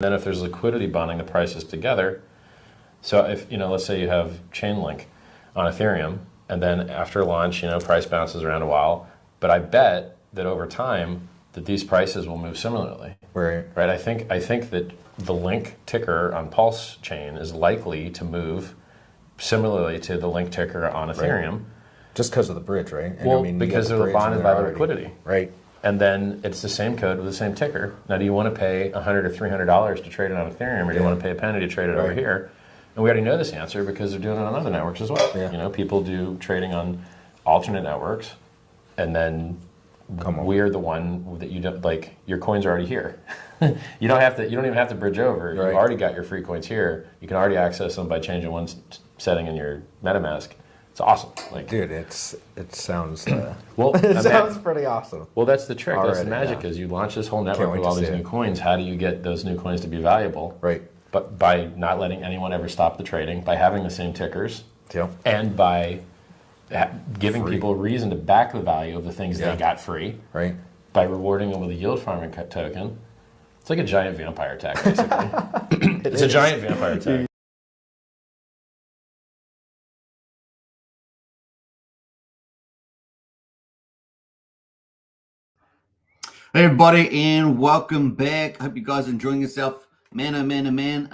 then if there's liquidity bonding the prices together, so if, let's say you have Chainlink on Ethereum, and then after launch, price bounces around a while, but I bet that over time that these prices will move similarly. Right. I think that the Link ticker on Pulsechain is likely to move similarly to the Link ticker on Ethereum. Right. Just because of the bridge, right? And well, because they're bonded by the liquidity. Right. And then it's the same code with the same ticker. Now, do you want to pay $100 or $300 to trade it on Ethereum, or do you want to pay a penny to trade it over here? And we already know this answer because they're doing it on other networks as well. Yeah. People do trading on alternate networks, and then we're the one that you don't like. Your coins are already here. You don't even have to bridge over. You've already got your free coins here. You can already access them by changing one setting in your MetaMask. It's awesome. Dude, it sounds well. It sounds pretty awesome. Well, that's the trick. That's the magic. Is you launch this whole network with all these new coins. How do you get those new coins to be valuable? Right. But by not letting anyone ever stop the trading, by having the same tickers, and by giving people a reason to back the value of the things they got free. Right. By rewarding them with a yield farming token. It's like a giant vampire attack, basically. It's a giant vampire attack. Hey everybody, and welcome back. Hope you guys are enjoying yourself. Man, oh man, oh man.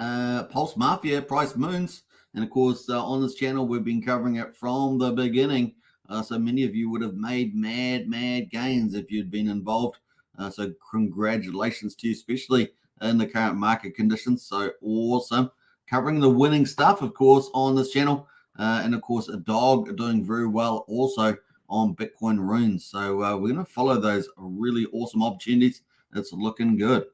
PulseMafia, Price Moons. And of course, on this channel, we've been covering it from the beginning. So many of you would have made mad gains if you'd been involved. So congratulations to you, especially in the current market conditions. So awesome. Covering the winning stuff, of course, on this channel. And of course, a dog doing very well also on Bitcoin runes. So we're going to follow those really awesome opportunities. It's looking good.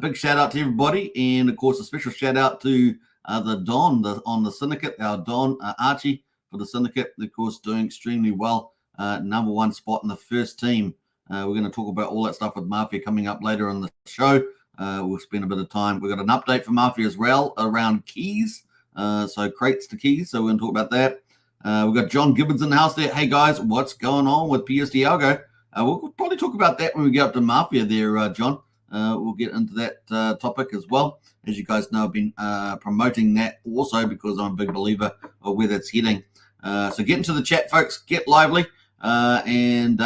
Big shout out to everybody, and of course a special shout out to the Don on the syndicate, our Don Archie for the syndicate, of course doing extremely well. Number one spot in the first team. We're going to talk about all that stuff with Mafia coming up later in the show. We'll spend a bit of time. We've got an update for Mafia as well around keys, so crates to keys, so we're going to talk about that. We've got John Gibbons in the house there. Hey guys, what's going on with PUSD Algo? We'll probably talk about that when we get up to Mafia there, John. We'll get into that topic as well. As you guys know, I've been promoting that also because I'm a big believer of where that's heading. So get into the chat, folks. Get lively. And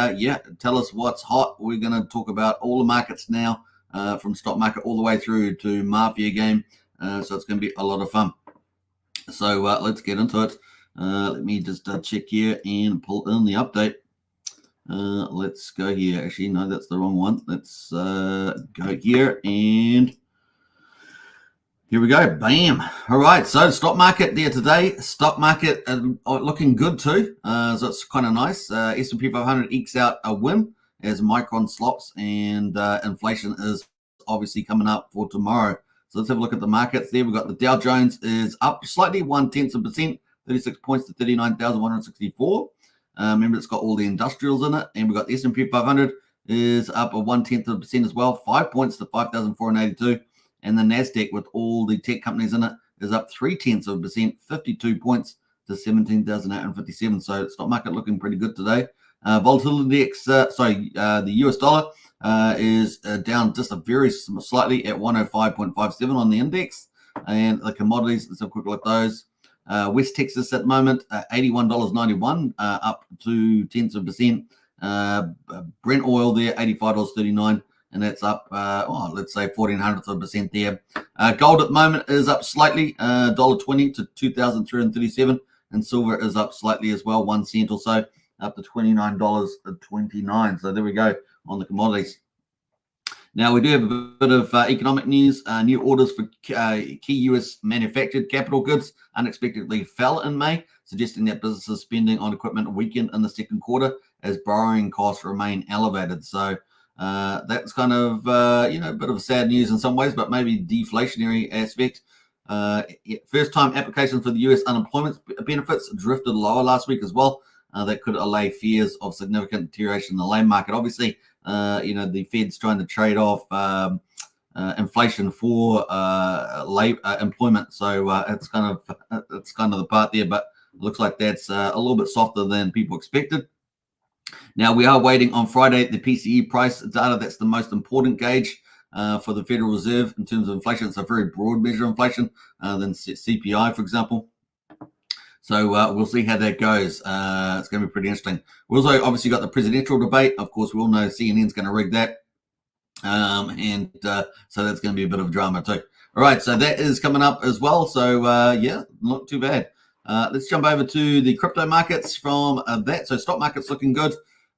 tell us what's hot. We're going to talk about all the markets now, from stock market all the way through to Mafia game. So it's going to be a lot of fun. So let's get into it. Let me just check here and pull in the update. Let's go here. Actually, no, that's the wrong one. Let's go here, and here we go. Bam. All right, so stock market there today. Stock market looking good too. So it's kind of nice. S&P 500 ekes out a win as Micron slops, and inflation is obviously coming up for tomorrow. So let's have a look at the markets there. We've got the Dow Jones is up slightly, 0.1%. 36 points to 39,164. Remember, it's got all the industrials in it. And we've got the S&P 500 is up a 0.1% as well, 5 points to 5,482. And the NASDAQ with all the tech companies in it is up 0.3%, 52 points to 17,857. So the stock market looking pretty good today. Volatility index, the US dollar is down just a very slightly at 105.57 on the index. And the commodities, let's have a quick look at those. West Texas at the moment, $81.91, up 0.2%. Brent oil there, $85.39, and that's up, let's say 0.14% there. Gold at the moment is up slightly, $1.20 to 2,337, and silver is up slightly as well, 1 cent or so, up to $29.29. So there we go on the commodities. Now, we do have a bit of economic news. New orders for key U.S. manufactured capital goods unexpectedly fell in May, suggesting that businesses spending on equipment weakened in the second quarter as borrowing costs remain elevated. So that's kind of, a bit of sad news in some ways, but maybe deflationary aspect. First-time applications for the U.S. unemployment benefits drifted lower last week as well. That could allay fears of significant deterioration in the labor market. Obviously, the Fed's trying to trade off inflation for employment, so it's kind of the part there. But it looks like that's a little bit softer than people expected. Now we are waiting on Friday the PCE price data. That's the most important gauge for the Federal Reserve in terms of inflation. It's a very broad measure of inflation than CPI, for example. So we'll see how that goes. It's going to be pretty interesting. We also obviously got the presidential debate. Of course, we all know CNN's going to rig that. So that's going to be a bit of drama too. All right, so that is coming up as well. So yeah, not too bad. Let's jump over to the crypto markets from that. So stock market's looking good.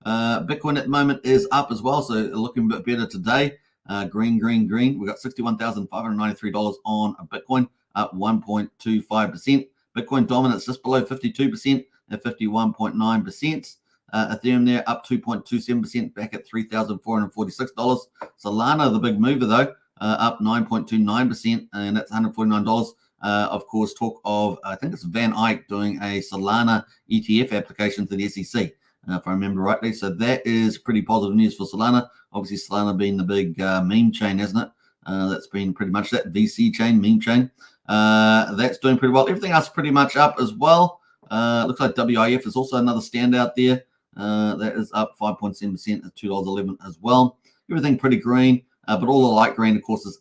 Bitcoin at the moment is up as well, so looking a bit better today. Green. We've got $61,593 on Bitcoin, up 1.25%. Bitcoin dominance just below 52% at 51.9%. Ethereum there up 2.27%, back at $3,446. Solana, the big mover though, up 9.29%, and that's $149. Of course, talk of, I think it's Van Eyck doing a Solana ETF application to the SEC, if I remember rightly. So that is pretty positive news for Solana. Obviously, Solana being the big meme chain, hasn't it? That's been pretty much that VC chain, meme chain. That's doing pretty well. Everything else pretty much up as well. Looks like WIF is also another standout there. That is up 5.7% at $2.11 as well. Everything pretty green, but all the light green, of course, is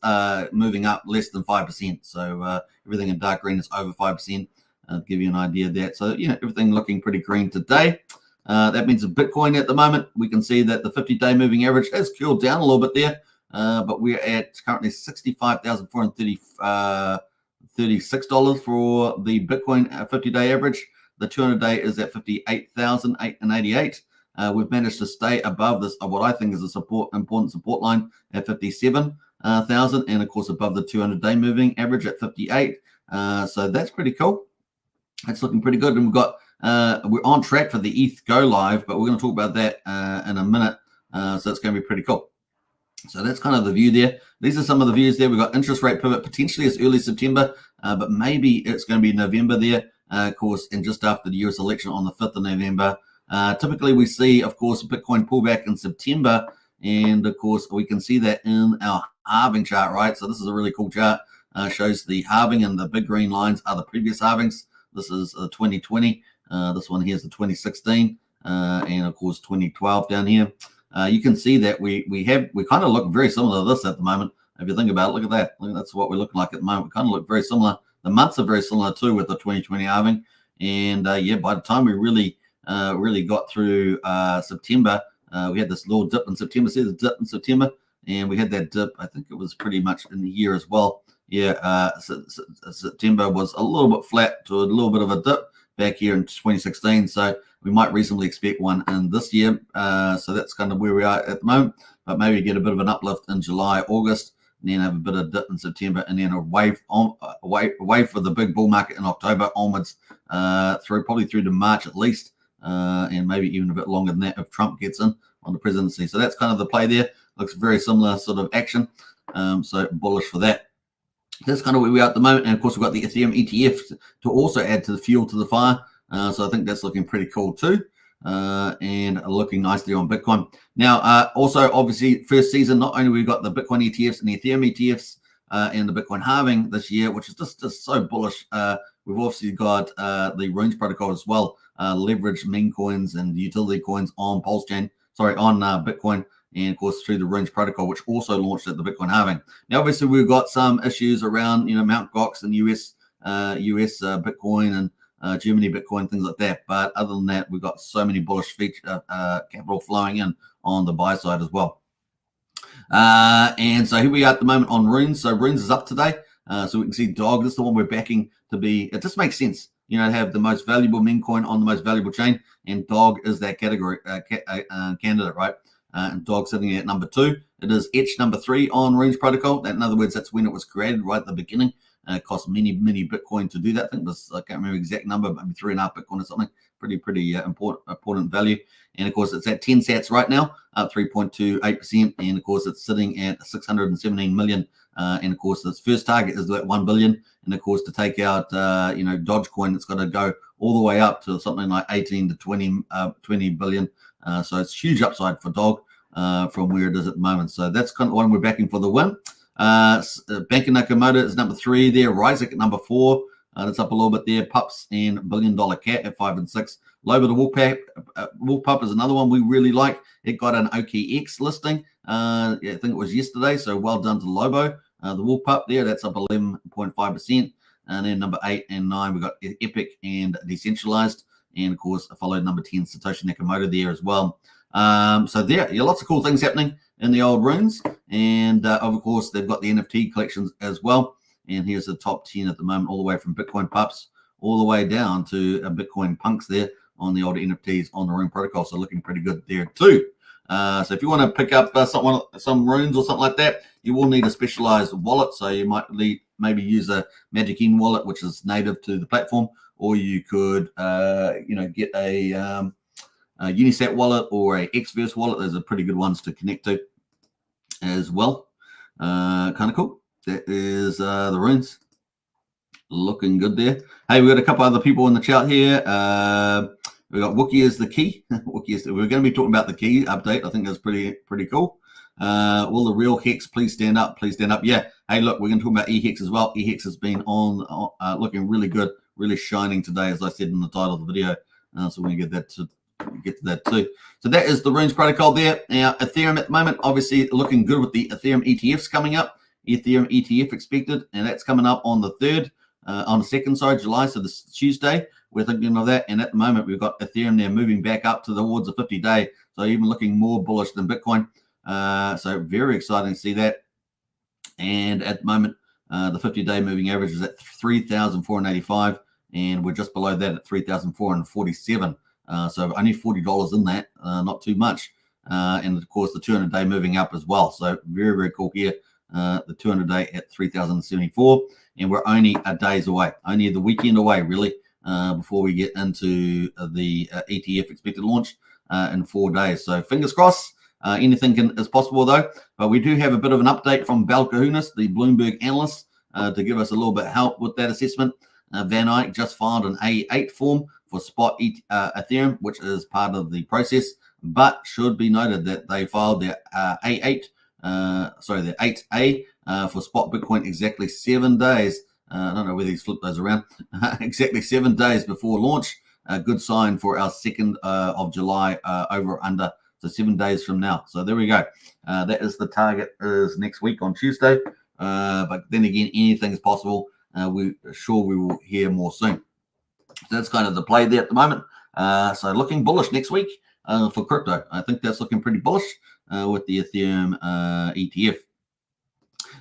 moving up less than 5%. So everything in dark green is over 5%. I'll give you an idea of that. So, everything looking pretty green today. That means of Bitcoin at the moment, we can see that the 50-day moving average has cooled down a little bit there, but we're at currently $65,436 for the Bitcoin 50-day average. The 200-day is at $58,888. We've managed to stay above this, what I think is a important support line at 57,000, and of course above the 200-day moving average at 58. So that's pretty cool. That's looking pretty good, and we've got we're on track for the ETH go live, but we're going to talk about that in a minute. So it's going to be pretty cool. So that's kind of the view there. These are some of the views there. We've got interest rate pivot potentially as early September, but maybe it's going to be November there, of course, and just after the US election on the 5th of November. Typically, we see, of course, Bitcoin pullback in September, and of course, we can see that in our halving chart, right? So this is a really cool chart. Shows the halving, and the big green lines are the previous halvings. This is 2020. This one here is the 2016, and of course 2012 down here. You can see that we kind of look very similar to this at the moment. If you think about it, look at that. That's what we're looking like at the moment. We kind of look very similar. The months are very similar too with the 2020 halving. And yeah, by the time we really got through September, we had this little dip in September. See the dip in September, and we had that dip. I think it was pretty much in the year as well. Yeah, September was a little bit flat to a little bit of a dip back here in 2016. So we might reasonably expect one in this year. So that's kind of where we are at the moment. But maybe get a bit of an uplift in July, August, and then have a bit of dip in September, and then a wave for the big bull market in October onwards, probably through to March at least, and maybe even a bit longer than that if Trump gets in on the presidency. So that's kind of the play there. Looks very similar sort of action. So bullish for that. That's kind of where we are at the moment. And of course, we've got the Ethereum ETF to also add to the fuel to the fire. So I think that's looking pretty cool too. And looking nicely on Bitcoin. Now, also, obviously, first season, not only we've got the Bitcoin ETFs and the Ethereum ETFs and the Bitcoin halving this year, which is just so bullish. We've obviously got the Runes protocol as well, leverage meme coins and utility coins on Pulsechain, on Bitcoin. And of course, through the Runes protocol, which also launched at the Bitcoin halving. Now, obviously, we've got some issues around, Mt. Gox and US Bitcoin and Germany Bitcoin, things like that. But other than that, we've got so many bullish capital flowing in on the buy side as well. And so here we are at the moment on Runes. So Runes is up today. So we can see DOG. This is the one we're backing to be. It just makes sense, to have the most valuable meme coin on the most valuable chain, and DOG is that category candidate, right? And DOG sitting at number 2. It is etched number 3 on Runes protocol. That, in other words, that's when it was created, right at the beginning. It cost many Bitcoin to do that. I think it was, I can't remember the exact number, maybe 3.5 Bitcoin or something. Pretty important value. And of course, it's at 10 sats right now, up 3.28%. And of course, it's sitting at 617 million. And of course, its first target is at 1 billion. And of course, to take out, Dogecoin, it's got to go all the way up to something like 18 to 20 billion. So it's huge upside for DOG from where it is at the moment. So that's kind of one we're backing for the win. Banker Nakamoto is number 3 there. Ryzik at number 4. That's up a little bit there. Pups and $1 Billion Cat at 5 and 6. Lobo the Wolfpup is another one we really like. It got an OKX listing. I think it was yesterday. So well done to Lobo. The Wolfpup there, that's up 11.5%. And then number 8 and 9, we got Epic and Decentralized. And of course, followed number 10, Satoshi Nakamoto there as well. So there, lots of cool things happening in the old runes. And of course, they've got the NFT collections as well. And here's the top 10 at the moment, all the way from Bitcoin Pups all the way down to Bitcoin Punks there on the older NFTs on the Rune protocol. So looking pretty good there too. So if you want to pick up some runes or something like that, you will need a specialized wallet. So you might maybe use a Magic Inn wallet, which is native to the platform, or you could get a Unisat wallet or a Xverse wallet. Those are pretty good ones to connect to as well. Kind of cool. That is the runes. Looking good there. Hey, we got a couple other people in the chat here. We got Wookie is the key. We're going to be talking about the key update. I think that's pretty cool. Will the real Hex please stand up? Please stand up. Yeah. Hey, look, we're going to talk about eHex as well. eHex has been looking really good, really shining today, as I said in the title of the video. So we're going to get to that too. So that is the runes protocol there. Now, Ethereum at the moment, obviously looking good with the Ethereum ETFs coming up. Ethereum ETF expected, and that's coming up on the 3rd. On the 2nd, July, so this Tuesday, we're thinking of that. And at the moment, we've got Ethereum there moving back up towards the 50-day, so even looking more bullish than Bitcoin. So very exciting to see that. And at the moment, the 50-day moving average is at 3,485, and we're just below that at 3,447. So only $40 in that, not too much. And of course, the 200-day moving up as well. So very, very cool here. The 200-day at 3,074, and we're only a days away, only the weekend away, really, before we get into the ETF expected launch in 4 days. So fingers crossed. Anything is possible, though. But we do have a bit of an update from Bal Kahunas, the Bloomberg analyst, to give us a little bit of help with that assessment. Van Eyck just filed an A8 form for spot Ethereum, which is part of the process, but should be noted that they filed their A8. The 8A for spot Bitcoin exactly 7 days. I don't know whether he's flipped those around. Exactly 7 days before launch. A good sign for our 2nd of July over or under. So 7 days from now. So there we go. That is the target is next week on Tuesday. But then again, anything is possible. We will hear more soon. So that's kind of the play there at the moment. So looking bullish next week for crypto. I think that's looking pretty bullish. With the Ethereum ETF.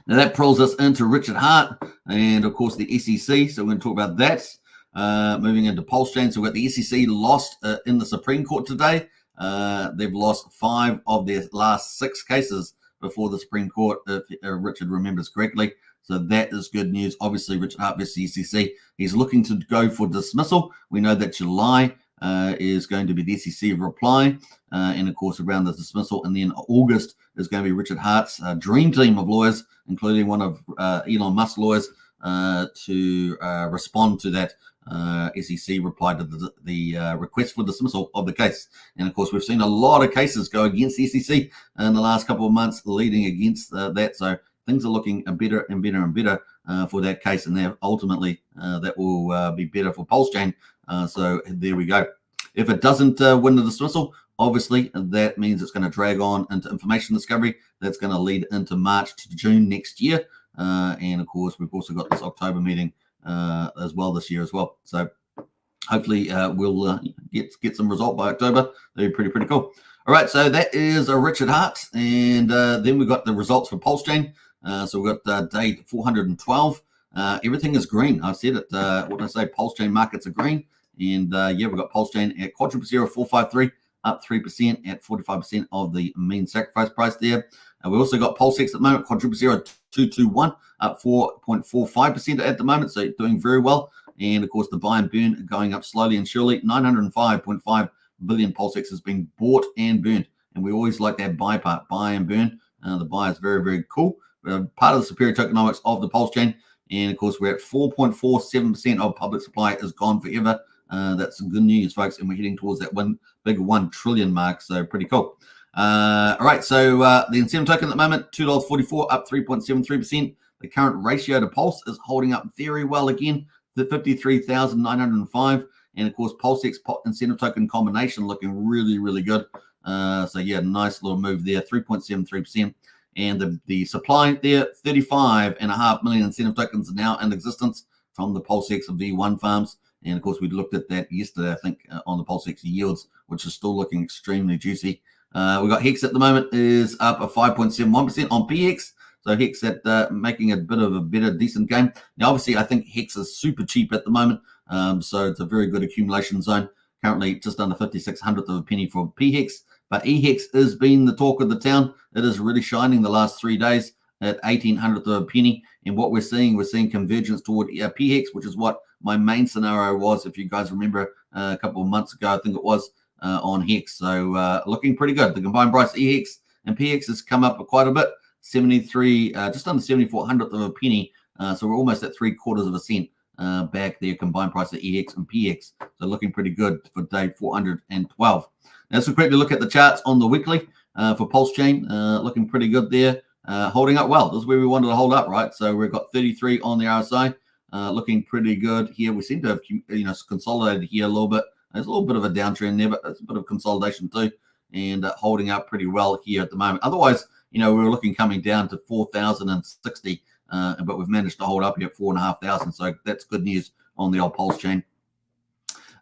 Now that pulls us into Richard Hart and of course the SEC. So we're going to talk about that. Moving into Pulsechain. So we've got the SEC lost in the Supreme Court today. They've lost 5 of their last 6 cases before the Supreme Court, if Richard remembers correctly. So that is good news. Obviously, Richard Hart versus the SEC. He's looking to go for dismissal. We know that July is going to be the SEC reply, and of course around the dismissal, and then August is going to be Richard Hart's dream team of lawyers, including one of Elon Musk's lawyers, to respond to that SEC reply to the request for dismissal of the case. And of course, we've seen a lot of cases go against the SEC in the last couple of months leading against that. So things are looking better and better and better for that case, and ultimately that will be better for Pulsechain. So there we go. If it doesn't win the dismissal, obviously that means it's going to drag on into information discovery. That's going to lead into March to June next year. And of course, we've also got this October meeting as well this year as well. So hopefully we'll get some result by October. That'd be pretty cool. All right, so that is Richard Hart. And then we've got the results for Pulsechain. So we've got day 412. Everything is green. I've said it. What did I say? Pulsechain markets are green. And we've got Pulsechain at quadruple 0453, up 3% at 45% of the mean sacrifice price there. We also got Pulsex at the moment, quadruple 0221, up 4.45% at the moment. So doing very well. And of course, the buy and burn going up slowly and surely. 905.5 billion Pulsex has been bought and burned. And we always like that buy part, buy and burn. The buy is very, very cool. Part of the superior tokenomics of the Pulsechain. And of course, we're at 4.47% of public supply is gone forever. That's some good news, folks. And we're heading towards that big 1 trillion mark. So pretty cool. All right. So the incentive token at the moment, $2.44, up 3.73%. The current ratio to Pulse is holding up very well again, the 53,905. And of course, PulseX incentive token combination looking really, really good. So yeah, nice little move there, 3.73%. And the supply there, 35.5 million incentive tokens now in existence from the PulseX V1 farms. And of course, we looked at that yesterday, I think, on the PulseX yields, which is still looking extremely juicy. We got Hex at the moment is up at 5.71% on PX. So Hex at making a bit of a better, decent game. Now, obviously, I think Hex is super cheap at the moment. So it's a very good accumulation zone. Currently just under 5600th of a penny for PHEX. But EHEX has been the talk of the town. It is really shining the last 3 days at 1800th of a penny. And what we're seeing convergence toward PHEX, which is what my main scenario was, if you guys remember a couple of months ago, I think it was, on Hex. So looking pretty good. The combined price EHEX and PHEX has come up quite a bit, 73, just under 7400th of a penny. So we're almost at 3/4 of a cent back there, combined price of EHEX and PHEX. So looking pretty good for day 412. Now, so quickly look at the charts on the weekly for Pulsechain, looking pretty good there, holding up well. This is where we wanted to hold up, right? So we've got 33 on the RSI, looking pretty good here. We seem to have consolidated here a little bit. There's a little bit of a downtrend there, but there's a bit of consolidation too, and holding up pretty well here at the moment. Otherwise, we were looking coming down to 4,060, but we've managed to hold up here at 4,500. So that's good news on the old Pulsechain.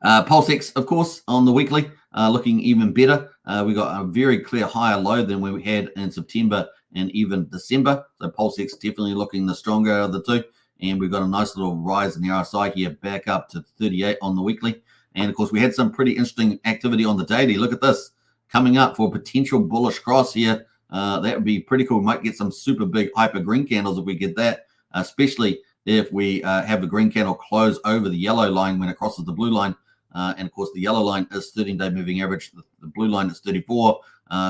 PulseX, of course, on the weekly, looking even better. We got a very clear higher low than we had in September and even December. So PulseX definitely looking the stronger of the two. And we've got a nice little rise in the RSI here, back up to 38 on the weekly. And of course, we had some pretty interesting activity on the daily. Look at this, coming up for a potential bullish cross here. That would be pretty cool. We might get some super big hyper green candles if we get that, especially if we have the green candle close over the yellow line when it crosses the blue line. And of course, the yellow line is 13-day moving average. The blue line is 34.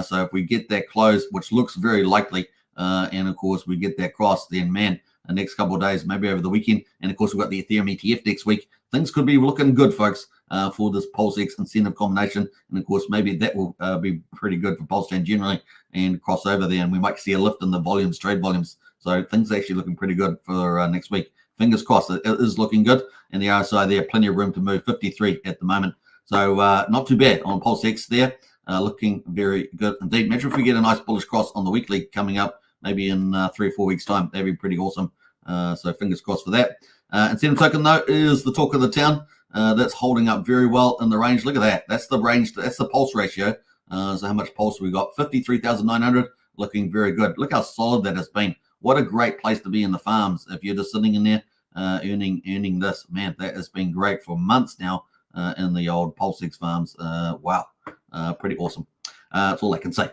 So if we get that close, which looks very likely, and of course we get that cross, then man, the next couple of days, maybe over the weekend, and of course we've got the Ethereum ETF next week. Things could be looking good, folks, for this PulseX incentive combination. And of course, maybe that will be pretty good for Pulsechain generally and cross over there. And we might see a lift in the volumes, trade volumes. So things are actually looking pretty good for next week. Fingers crossed, it is looking good. And the RSI there, plenty of room to move, 53 at the moment. So not too bad on PulseX there, looking very good indeed. Imagine if we get a nice bullish cross on the weekly coming up, maybe in 3 or 4 weeks' time. That'd be pretty awesome. So fingers crossed for that. Incentive token, though, is the talk of the town. That's holding up very well in the range. Look at that. That's the range. That's the pulse ratio. So how much pulse we got? 53,900. Looking very good. Look how solid that has been. What a great place to be in the farms. If you're just sitting in there earning this, man, that has been great for months now in the old PulseX farms. Wow, pretty awesome. That's all I can say.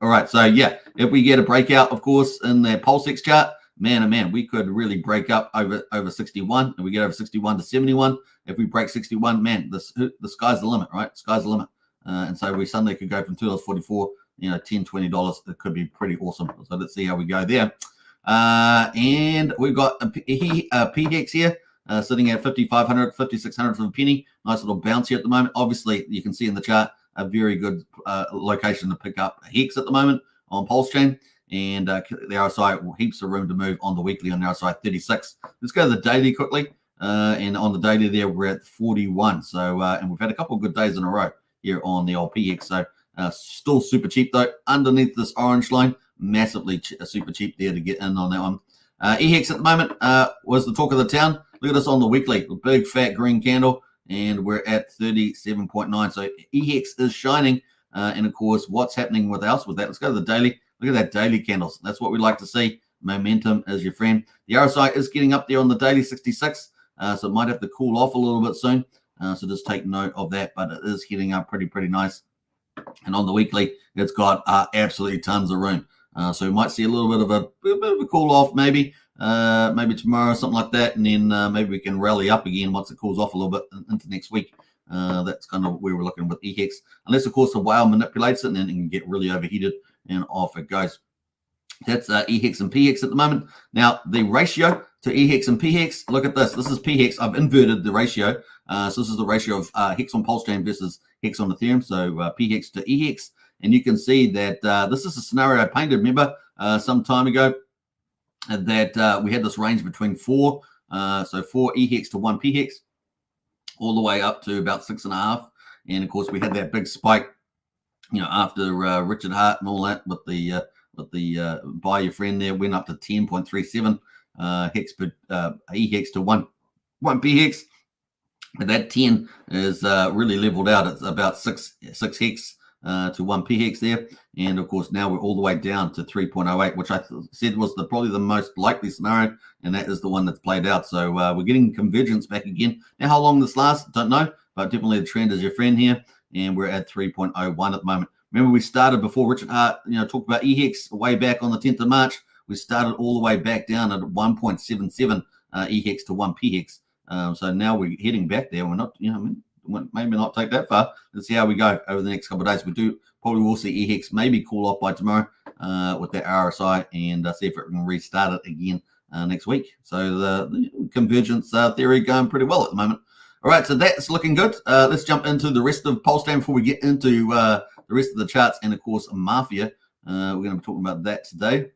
All right, so yeah, if we get a breakout, of course, in the PulseX chart, man, oh man, we could really break up over 61, and we get over 61 to 71. If we break 61, man, the sky's the limit, right? Sky's the limit. And so we suddenly could go from $2.44, $10, $20. It could be pretty awesome. So let's see how we go there. And we've got a PHEX here sitting at 5,500, 5,600 for a penny. Nice little bounce here at the moment. Obviously, you can see in the chart a very good location to pick up a Hex at the moment on Pulsechain. And the RSI, heaps of room to move on the weekly on the RSI 36. Let's go to the daily quickly. And on the daily there, we're at 41. So, and we've had a couple of good days in a row here on the old PX. So still super cheap though. Underneath this orange line, massively super cheap there to get in on that one. EHEX at the moment was the talk of the town. Look at this on the weekly, the big fat green candle, and we're at 37.9. So EHEX is shining. And of course, what's happening with us with that? Let's go to the daily. Look at that daily candles. That's what we like to see. Momentum is your friend. The RSI is getting up there on the daily 66. So it might have to cool off a little bit soon. So just take note of that. But it is hitting up pretty nice. And on the weekly, it's got absolutely tons of room. So we might see a little bit of a cool off, maybe tomorrow, something like that, and then maybe we can rally up again once it cools off a little bit into next week. That's kind of where we're looking with EHEX, unless of course the whale manipulates it and then it can get really overheated and off it goes. That's EHEX and PHEX at the moment. Now the ratio to EHEX and PHEX, look at this. This is PHEX. I've inverted the ratio. So this is the ratio of Hex on Pulsechain versus Hex on Ethereum. So PHEX to EHEX. And you can see that this is a scenario I painted, remember, some time ago, that we had this range between 4 EHEX to 1 PHEX. all the way up to about 6.5. And of course, we had that big spike, after Richard Hart and all that with the buy your friend there, went up to 10.37 hex per EHEX to one PHEX. But that 10 is really leveled out. It's about 6 hex to 1 PHEX there. And of course, now we're all the way down to 3.08, which I said was probably the most likely scenario. And that is the one that's played out. So we're getting convergence back again. Now, how long this lasts, don't know. But definitely the trend is your friend here. And we're at 3.01 at the moment. Remember, we started before Richard Hart, talked about EHEX way back on the 10th of March. We started all the way back down at 1.77 EHEX to 1 PHEX. So now we're heading back there. We're not, maybe not take that far. Let's see how we go over the next couple of days. We probably will see EHEX maybe cool off by tomorrow with that RSI and see if it can restart it again next week. So the convergence theory going pretty well at the moment. All right, so that's looking good. Let's jump into the rest of Pulsechain before we get into the rest of the charts and, of course, Mafia. We're going to be talking about that today.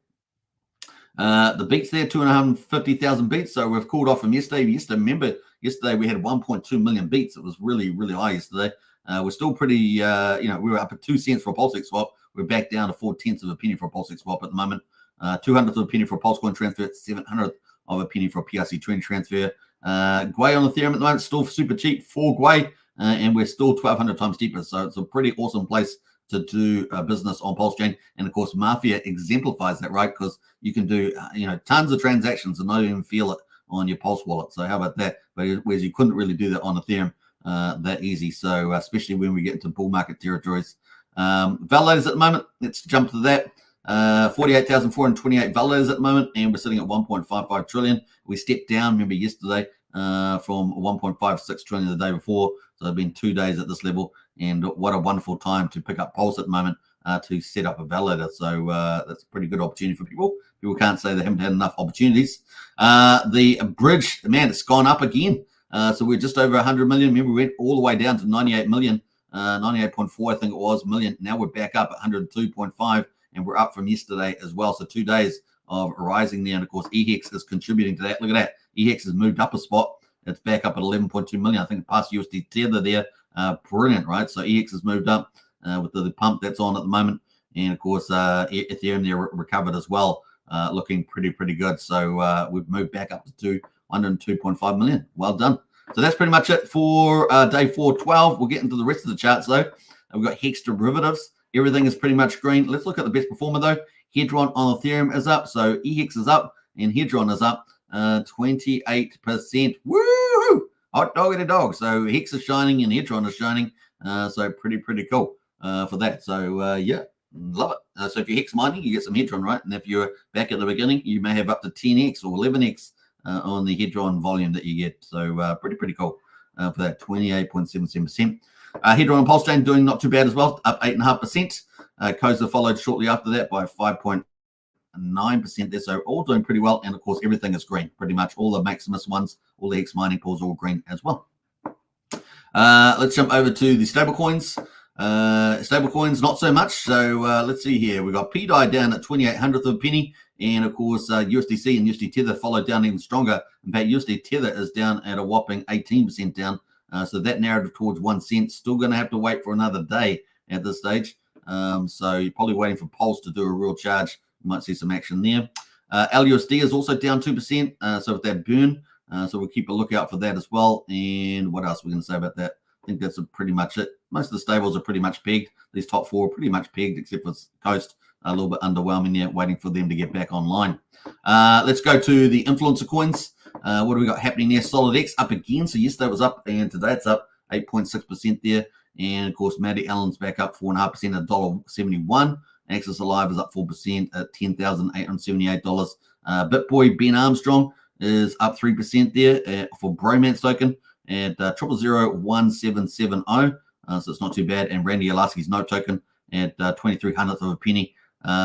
The beats there, 250,000 beats. So we've cooled off from yesterday. Remember, yesterday we had 1.2 million beats. It was really, really high yesterday. We're still pretty, we were up at 2 cents for a Pulsechain swap. We're back down to 4/10 of a penny for a Pulsechain swap at the moment. 200th of a penny for a Pulsecoin transfer, 700th of a penny for a PRC trend transfer. Gwei on Ethereum at the moment, still super cheap for Gwei, and we're still 1,200 times deeper. So it's a pretty awesome place to do business on Pulsechain. And of course, Mafia exemplifies that, right? Because you can do, tons of transactions and not even feel it on your Pulse wallet. So how about that? But whereas you couldn't really do that on Ethereum that easy. So especially when we get into bull market territories. Validators at the moment, let's jump to that. 48,428 validators at the moment, and we're sitting at 1.55 trillion. We stepped down, remember, yesterday from 1.56 trillion the day before. So it's been 2 days at this level, and what a wonderful time to pick up Pulse at the moment to set up a validator. So that's a pretty good opportunity for people. People can't say they haven't had enough opportunities. The bridge, man, it's gone up again. So we're just over 100 million. Remember, we went all the way down to 98 million, 98.4, I think it was, million. Now we're back up at 102.5. And we're up from yesterday as well. So 2 days of rising there. And, of course, EHEX is contributing to that. Look at that. EHEX has moved up a spot. It's back up at 11.2 million. I think past USD tether there. Brilliant, right? So EHEX has moved up with the pump that's on at the moment. And, of course, Ethereum there recovered as well, looking pretty good. So we've moved back up to 102.5 million. Well done. So that's pretty much it for day 412. We'll get into the rest of the charts, though. We've got Hex derivatives. Everything is pretty much green. Let's look at the best performer, though. Hedron on Ethereum is up. So EHEX is up and Hedron is up 28%. Woo! Hot doggity dog. So Hex is shining and Hedron is shining. So pretty cool for that. So, yeah, love it. So if you're Hex mining, you get some Hedron, right? And if you're back at the beginning, you may have up to 10x or 11x on the Hedron volume that you get. So pretty cool for that 28.77%. Hedron and Pulsechain doing not too bad as well, up 8.5%. Koza followed shortly after that by 5.9% there. So all doing pretty well. And of course, everything is green. Pretty much all the Maximus ones, all the Hex mining pools, all green as well. Let's jump over to the stablecoins. Stablecoins, not so much. So let's see here. We've got PDI down at 28/100th of a penny. And of course, USDC and USD Tether followed down even stronger. In fact, USD Tether is down at a whopping 18% down. So that narrative towards 1 cent, still going to have to wait for another day at this stage. So you're probably waiting for Pulse to do a real charge. You might see some action there. LUSD is also down 2%. So with that burn, so we'll keep a lookout for that as well. And what else are we going to say about that? I think that's pretty much it. Most of the stables are pretty much pegged. These top four are pretty much pegged, except for Coast. A little bit underwhelming there, waiting for them to get back online. Let's go to the influencer coins. What do we got happening there? Solid X up again. So yesterday it was up, and today it's up 8.6% there. And of course, Maddie Allen's back up 4.5% at $1.71. Axis Alive is up 4% at $10,878. BitBoy Ben Armstrong is up 3% there for Bromance token at 0001770. So it's not too bad. And Randy Alaski's note token at 23/100th of a penny.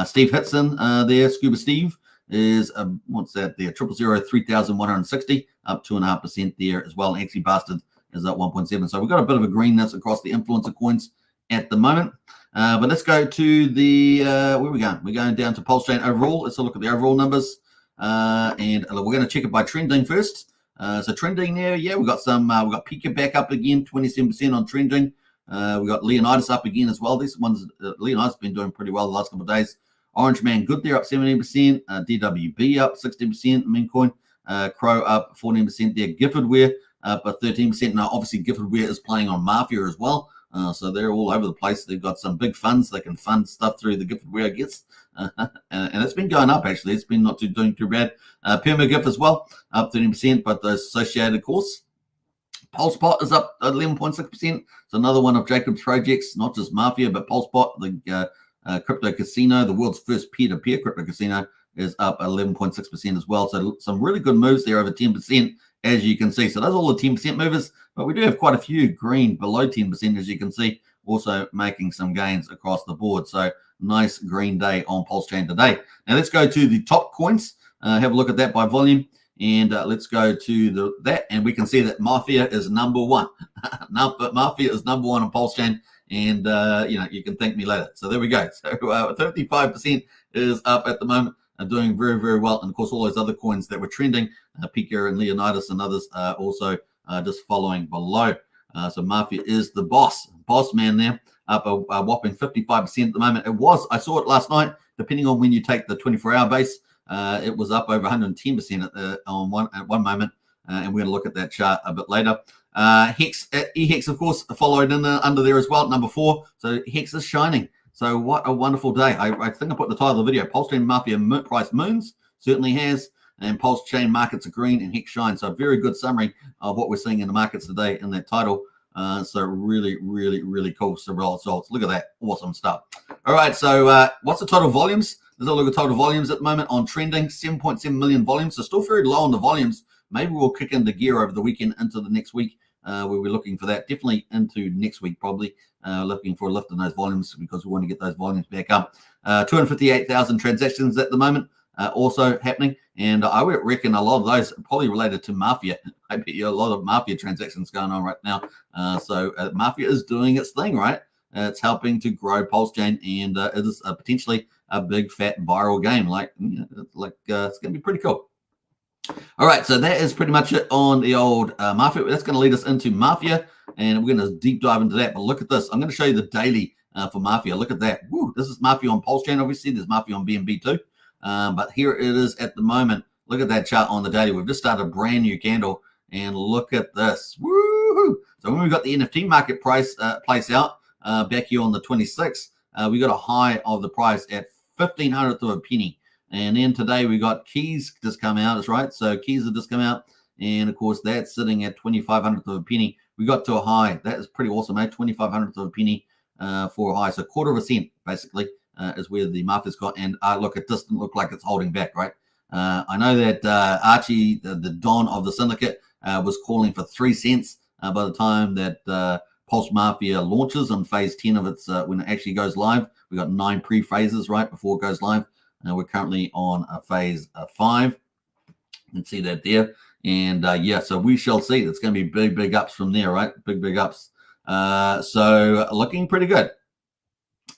Steve Hitson there, Scuba Steve, is what's that there? 0003160, up 2.5% there as well. And Axie Bastard is up 1.7. So we've got a bit of a greenness across the influencer coins at the moment. But let's go to the where are we going? We're going down to Pulsechain overall. Let's look at the overall numbers. And we're going to check it by trending first. So trending there, yeah, we got some. We got Pika back up again, 27% on trending. We got Leonidas up again as well. These ones, Leonidas been doing pretty well the last couple of days. Orange Man good there, up 17%. DWB up 16%. Meme coin. Crow up 14% there. Giffordware up 13%. Now, obviously, Giffordware is playing on Mafia as well. So they're all over the place. They've got some big funds. They can fund stuff through the Giffordware, I guess. And it's been going up, actually. It's been not doing too bad. PermaGIF as well, up 13%. But the associated course, PulseBot is up 11.6%. It's another one of Jacob's projects, not just Mafia, but PulseBot, the crypto casino, the world's first peer-to-peer crypto casino, is up 11.6% as well. So some really good moves there, over 10%, as you can see. So those are all the 10% movers, but we do have quite a few green below 10%, as you can see, also making some gains across the board. So nice green day on Pulsechain today. Now let's go to the top coins, have a look at that by volume. And let's go to that, and we can see that Mafia is number one. Mafia is number one on Pulsechain, and you can thank me later. So there we go. So 35% is up at the moment, doing very, very well. And of course, all those other coins that were trending, Pika and Leonidas and others, are also just following below. So Mafia is the boss man there, up a whopping 55% at the moment. I saw it last night, depending on when you take the 24-hour base. It was up over 110% at one moment, and we're going to look at that chart a bit later. EHEX, of course, followed in under there as well, number 4. So Hex is shining. So what a wonderful day. I think I put the title of the video, Pulsechain Mafia price moons, certainly has, and Pulsechain markets are green and Hex shine. So a very good summary of what we're seeing in the markets today in that title. So really, really, really cool results. Look at that. Awesome stuff. All right, so what's the total volumes? There's a look at total volumes at the moment on trending, 7.7 million volumes. So still very low on the volumes. Maybe we'll kick into gear over the weekend into the next week. We'll be looking for that. Definitely into next week, probably. Looking for a lift in those volumes because we want to get those volumes back up. 258,000 transactions at the moment also happening. And I would reckon a lot of those are probably related to Mafia. I bet you a lot of Mafia transactions going on right now. So Mafia is doing its thing, right? It's helping to grow Pulsechain, and it is potentially a big fat viral game. It's going to be pretty cool. All right, so that is pretty much it on the old Mafia. That's going to lead us into Mafia, and we're going to deep dive into that. But look at this. I'm going to show you the daily for Mafia. Look at that. Woo, this is Mafia on Pulsechain, obviously. There's Mafia on BNB too. But here it is at the moment. Look at that chart on the daily. We've just started a brand new candle, and look at this. Woo! So when we got the NFT market price place out back here on the 26th, we got a high of the price at 1/1500th of a penny. And then today we got Keys just come out, that's right. So Keys have just come out, and of course that's sitting at 2500th of a penny. We got to a high. That is pretty awesome, eh? 2500th of a penny for a high. So 1/4 cent basically is where the Mafia's got. And look, it doesn't look like it's holding back, right? I know that Archie, the Don of the syndicate, was calling for 3 cents by the time that PulseMafia launches on phase 10 of its when it actually goes live. We got 9 pre-phases right before it goes live. We're currently on phase 5. You can see that there. And yeah, so we shall see. It's going to be big, big ups from there, right? Big ups. So looking pretty good.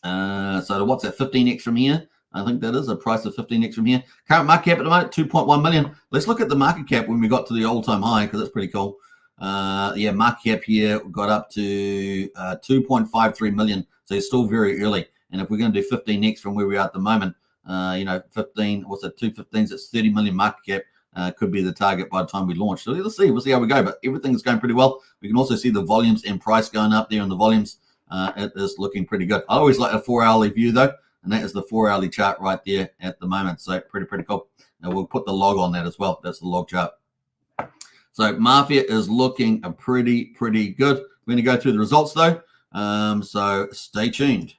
So what's that, 15x from here? I think that is a price of 15x from here. Current market cap at the moment, 2.1 million. Let's look at the market cap when we got to the all-time high, because that's pretty cool. Yeah, market cap here got up to 2.53 million. So it's still very early. And if we're going to do 15x from where we are at the moment, 15, what's that, 215s, it's 30 million market cap. Could be the target by the time we launch. So let's see. We'll see how we go. But everything's going pretty well. We can also see the volumes and price going up there on the volumes. It is looking pretty good. I always like a 4-hourly view, though. And that is the 4-hourly chart right there at the moment. So pretty cool. Now we'll put the log on that as well. That's the log chart. So Mafia is looking pretty good. We're going to go through the results, though. So stay tuned.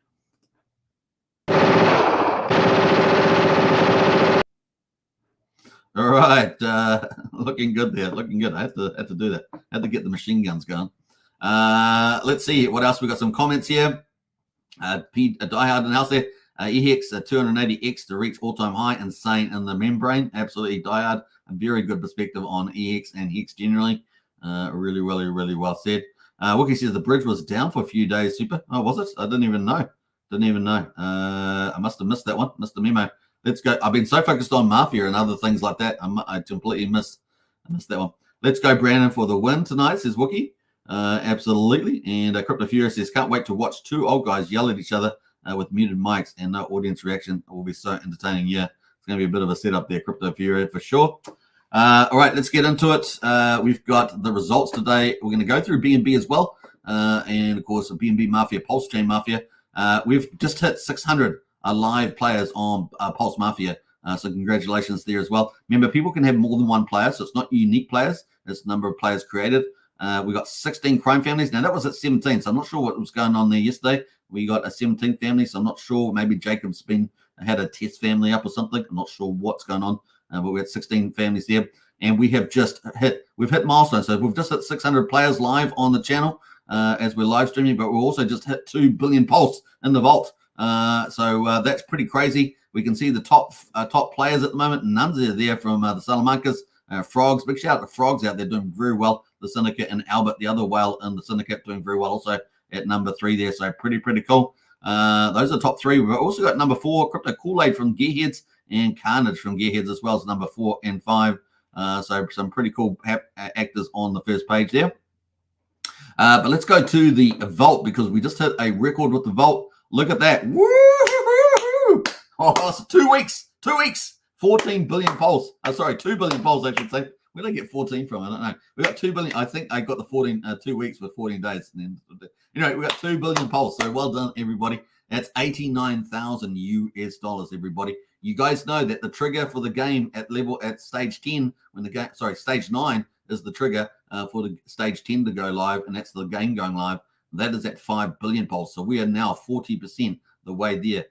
All right, looking good there. Looking good. I have to do that. I have to get the machine guns going. Let's see what else. We got some comments here. Pete, diehard in the house there. EHEX 280x to reach all-time high. Insane in the membrane. Absolutely diehard. A very good perspective on EHEX and Hex generally. Really well said. Wookie says the bridge was down for a few days. Super. Oh, was it? I didn't even know. I must have missed that one. Missed the memo. Let's go. I've been so focused on Mafia and other things like that. I completely missed that one. let's go, Brandon, for the win tonight, says Wookie. Absolutely. And Crypto Fury says, can't wait to watch two old guys yell at each other with muted mics and no audience reaction. It will be so entertaining. Yeah, it's going to be a bit of a setup there, Crypto Fury, for sure. All right, let's get into it. We've got the results today. We're going to go through BNB as well. And, of course, the BNB Mafia, Pulsechain Mafia. We've just hit 600 live players on PulseMafia. So congratulations there as well. Remember, people can have more than one player, so it's not unique players. It's the number of players created. We got 16 crime families. Now, that was at 17, so I'm not sure what was going on there yesterday. We got a 17th family, so I'm not sure. Maybe Jacob's had a test family up or something. I'm not sure what's going on, but we had 16 families there. And we have just hit milestones. So we've just hit 600 players live on the channel as we're live streaming, but we've also just hit 2 billion pulse in the vault. So that's pretty crazy. We can see the top players at the moment. Nuns are there from the Salamancas, Frogs. Big shout out to Frogs out there doing very well. The Syndicate and Albert, the other whale in the Syndicate, doing very well also at number 3 there. So pretty cool. Those are the top 3. We've also got number 4, Crypto Kool-Aid from Gearheads and Carnage from Gearheads as well as number 4 and 5. So some pretty cool actors on the first page there. But let's go to the vault because we just hit a record with the vault. Look at that. Woo-hoo-hoo-hoo. Oh, it's 2 weeks. 2 weeks. 14 billion pulse. Sorry, 2 billion pulse, I should say. Where did I get 14 from? I don't know. We got 2 billion. I think I got the 2 weeks with 14 days. And then, anyway, we got 2 billion pulse. So well done, everybody. That's $89,000 everybody. You guys know that the trigger for the game at stage 10, stage 9 is the trigger for the stage 10 to go live, and that's the game going live. That is at 5 billion pulse. So we are now 40% the way there.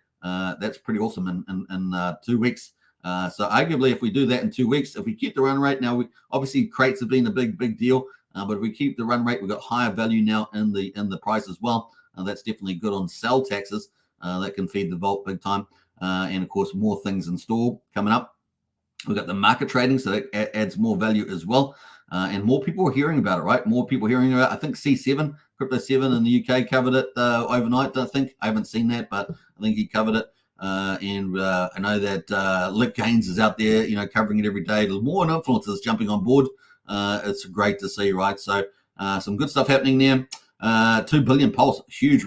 That's pretty awesome in 2 weeks. So arguably, if we do that in 2 weeks, if we keep the run rate now, obviously crates have been a big deal, but if we keep the run rate, we've got higher value now in the price as well. That's definitely good on sell taxes. That can feed the vault big time. And of course, more things in store coming up. We've got the market trading, so that adds more value as well. And more people are hearing about it, right? More people hearing about it. I think C7, Crypto 7 in the UK covered it overnight, I think. I haven't seen that, but I think he covered it. And I know that Lick Gaines is out there, covering it every day. There's more influencers jumping on board. It's great to see, right? So some good stuff happening there. 2 billion pulse, huge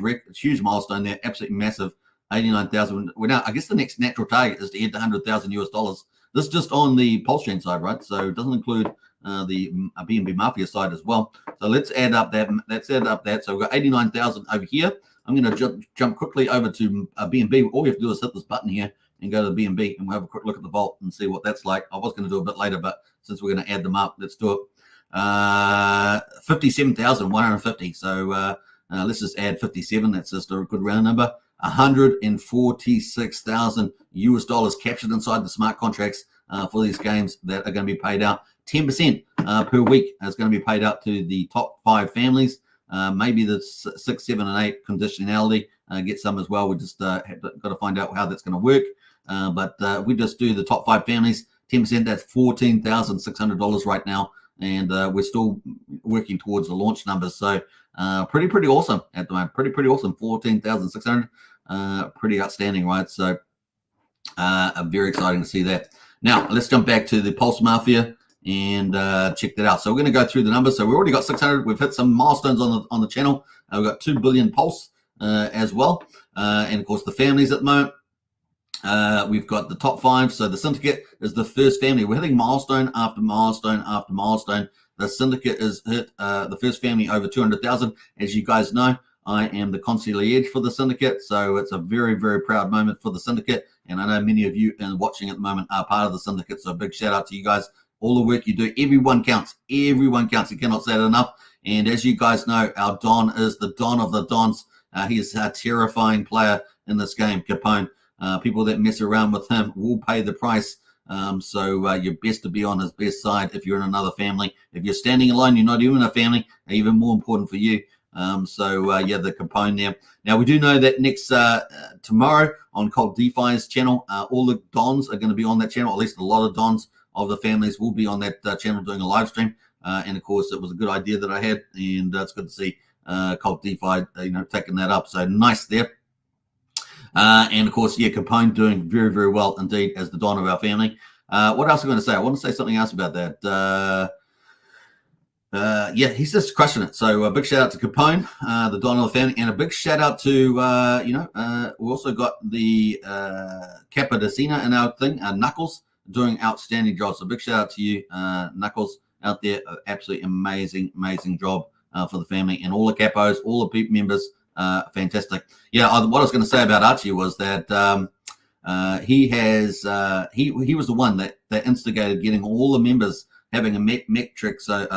milestone there, absolutely massive. 89,000. We're now, I guess the next natural target is to hit $100,000. This is just on the Pulsechain side, right? So it doesn't include the BNB Mafia side as well. So let's add up that. So we've got 89,000 over here. I'm going to jump quickly over to BNB. All we have to do is hit this button here and go to the BNB, and we'll have a quick look at the vault and see what that's like. I was going to do a bit later, but since we're going to add them up, let's do it. 57,150. So let's just add 57. That's just a good round number. $146,000 captured inside the smart contracts for these games that are going to be paid out. 10% per week is going to be paid out to the top 5 families. Maybe the 6, 7, and 8 conditionality get some as well. We just got to find out how that's going to work. But we just do the top 5 families. 10%, that's $14,600 right now. And we're still working towards the launch numbers. So pretty awesome at the moment. Pretty awesome. 14,600. Pretty outstanding, right? So very exciting to see that. Now, let's jump back to the PulseMafia and check that out. So we're going to go through the numbers. So we've already got 600. We've hit some milestones on the channel. We've got 2 billion pulse as well. And, of course, the families at the moment. We've got the top 5. So the Syndicate is the first family. We're hitting milestone after milestone after milestone. The Syndicate is hit the first family over 200,000. As you guys know, I am the concierge for the Syndicate. So it's a very proud moment for the Syndicate. And I know many of you watching at the moment are part of the Syndicate. So a big shout out to you guys. All the work you do, everyone counts. Everyone counts. You cannot say it enough. And as you guys know, our Don is the Don of the Dons. He is a terrifying player in this game, Capone. People that mess around with him will pay the price. So you're best to be on his best side if you're in another family. If you're standing alone, you're not even in a family, even more important for you. Yeah, the Capone there. Now, we do know that next tomorrow on Cold DeFi's channel, all the Dons are going to be on that channel. At least a lot of Dons of the families will be on that channel doing a live stream. And, of course, it was a good idea that I had. And it's good to see Cold DeFi, taking that up. So nice there. And of course, yeah, Capone doing very well indeed as the Don of our family. What else am I going to say? I want to say something else about that. Yeah, he's just crushing it. So a big shout out to Capone, the Don of the family, and a big shout out to we also got the Capadecina in our thing, Knuckles, doing outstanding job. So big shout out to you, Knuckles, out there. Absolutely amazing job for the family and all the capos, all the peep members. Fantastic. Yeah, what I was going to say about Archie was that he was the one that instigated getting all the members having a mechanism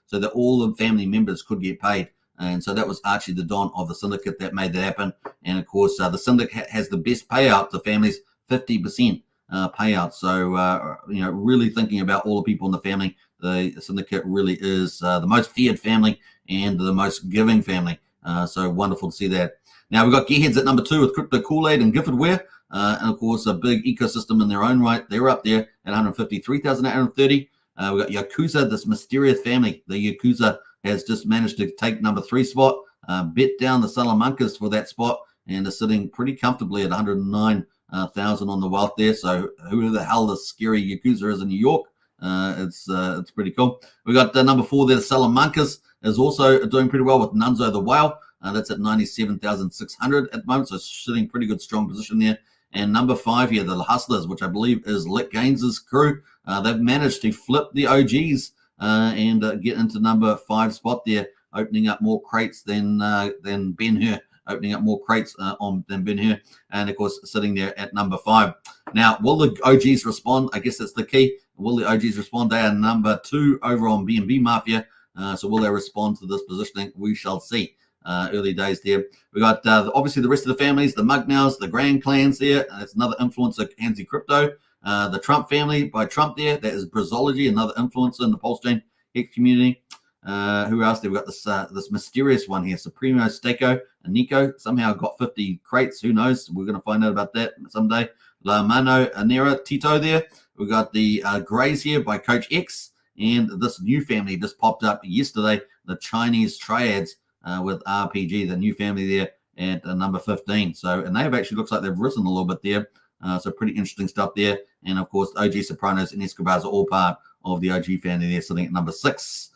so that all the family members could get paid. And so that was Archie, the Don of the syndicate, that made that happen. And of course, the syndicate has the best payout to families, 50% payout. So, really thinking about all the people in the family, the syndicate really is the most feared family and the most giving family. So wonderful to see that. Now we've got Gearheads at number 2 with Crypto Kool-Aid and Gifford Ware. And of course, a big ecosystem in their own right. They're up there at 153,830. We've got Yakuza, this mysterious family. The Yakuza has just managed to take number 3 spot, bet down the Salamancas for that spot, and are sitting pretty comfortably at 109,000 on the wealth there. So who the hell the scary Yakuza is in New York? It's pretty cool. We got number 4 there, the Salamancas is also doing pretty well with Nunzo the Whale. That's at 97,600 at the moment, so sitting pretty good, strong position there. And number 5 here, the Hustlers, which I believe is Lick Gaines' crew. They've managed to flip the OGs and get into number 5 spot there, opening up more crates than Ben-Hur, opening up more crates than Ben-Hur, and of course sitting there at number 5. Now, will the OGs respond? I guess that's the key. Will the OGs respond? They are number 2 over on B&B Mafia. So will they respond to this positioning? We shall see. Early days there. We got obviously the rest of the families, the Mugnows, the Grand Clans there. That's another influencer, Hansi Crypto. The Trump family by Trump there. That is Brazology, another influencer in the Pulsechain Hex community. Who else? We've got this mysterious one here, Supremo Stako and Nico. Somehow got 50 crates. Who knows? We're going to find out about that someday. La Mano Anera Tito there. We've got the Grays here by Coach X. And this new family just popped up yesterday, the Chinese Triads. With RPG, the new family there at number 15. So, and they've actually looks like they've risen a little bit there. So pretty interesting stuff there. And of course, OG Sopranos and Escobars are all part of the OG family there, sitting at number 6.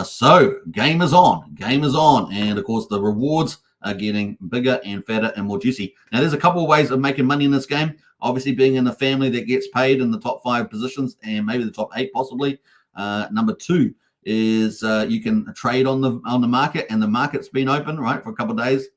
So game is on. And of course, the rewards are getting bigger and fatter and more juicy. Now, there's a couple of ways of making money in this game. Obviously, being in a family that gets paid in the top 5 positions and maybe the top 8 possibly. Number 2 is you can trade on the market, and the market's been open right for a couple of days,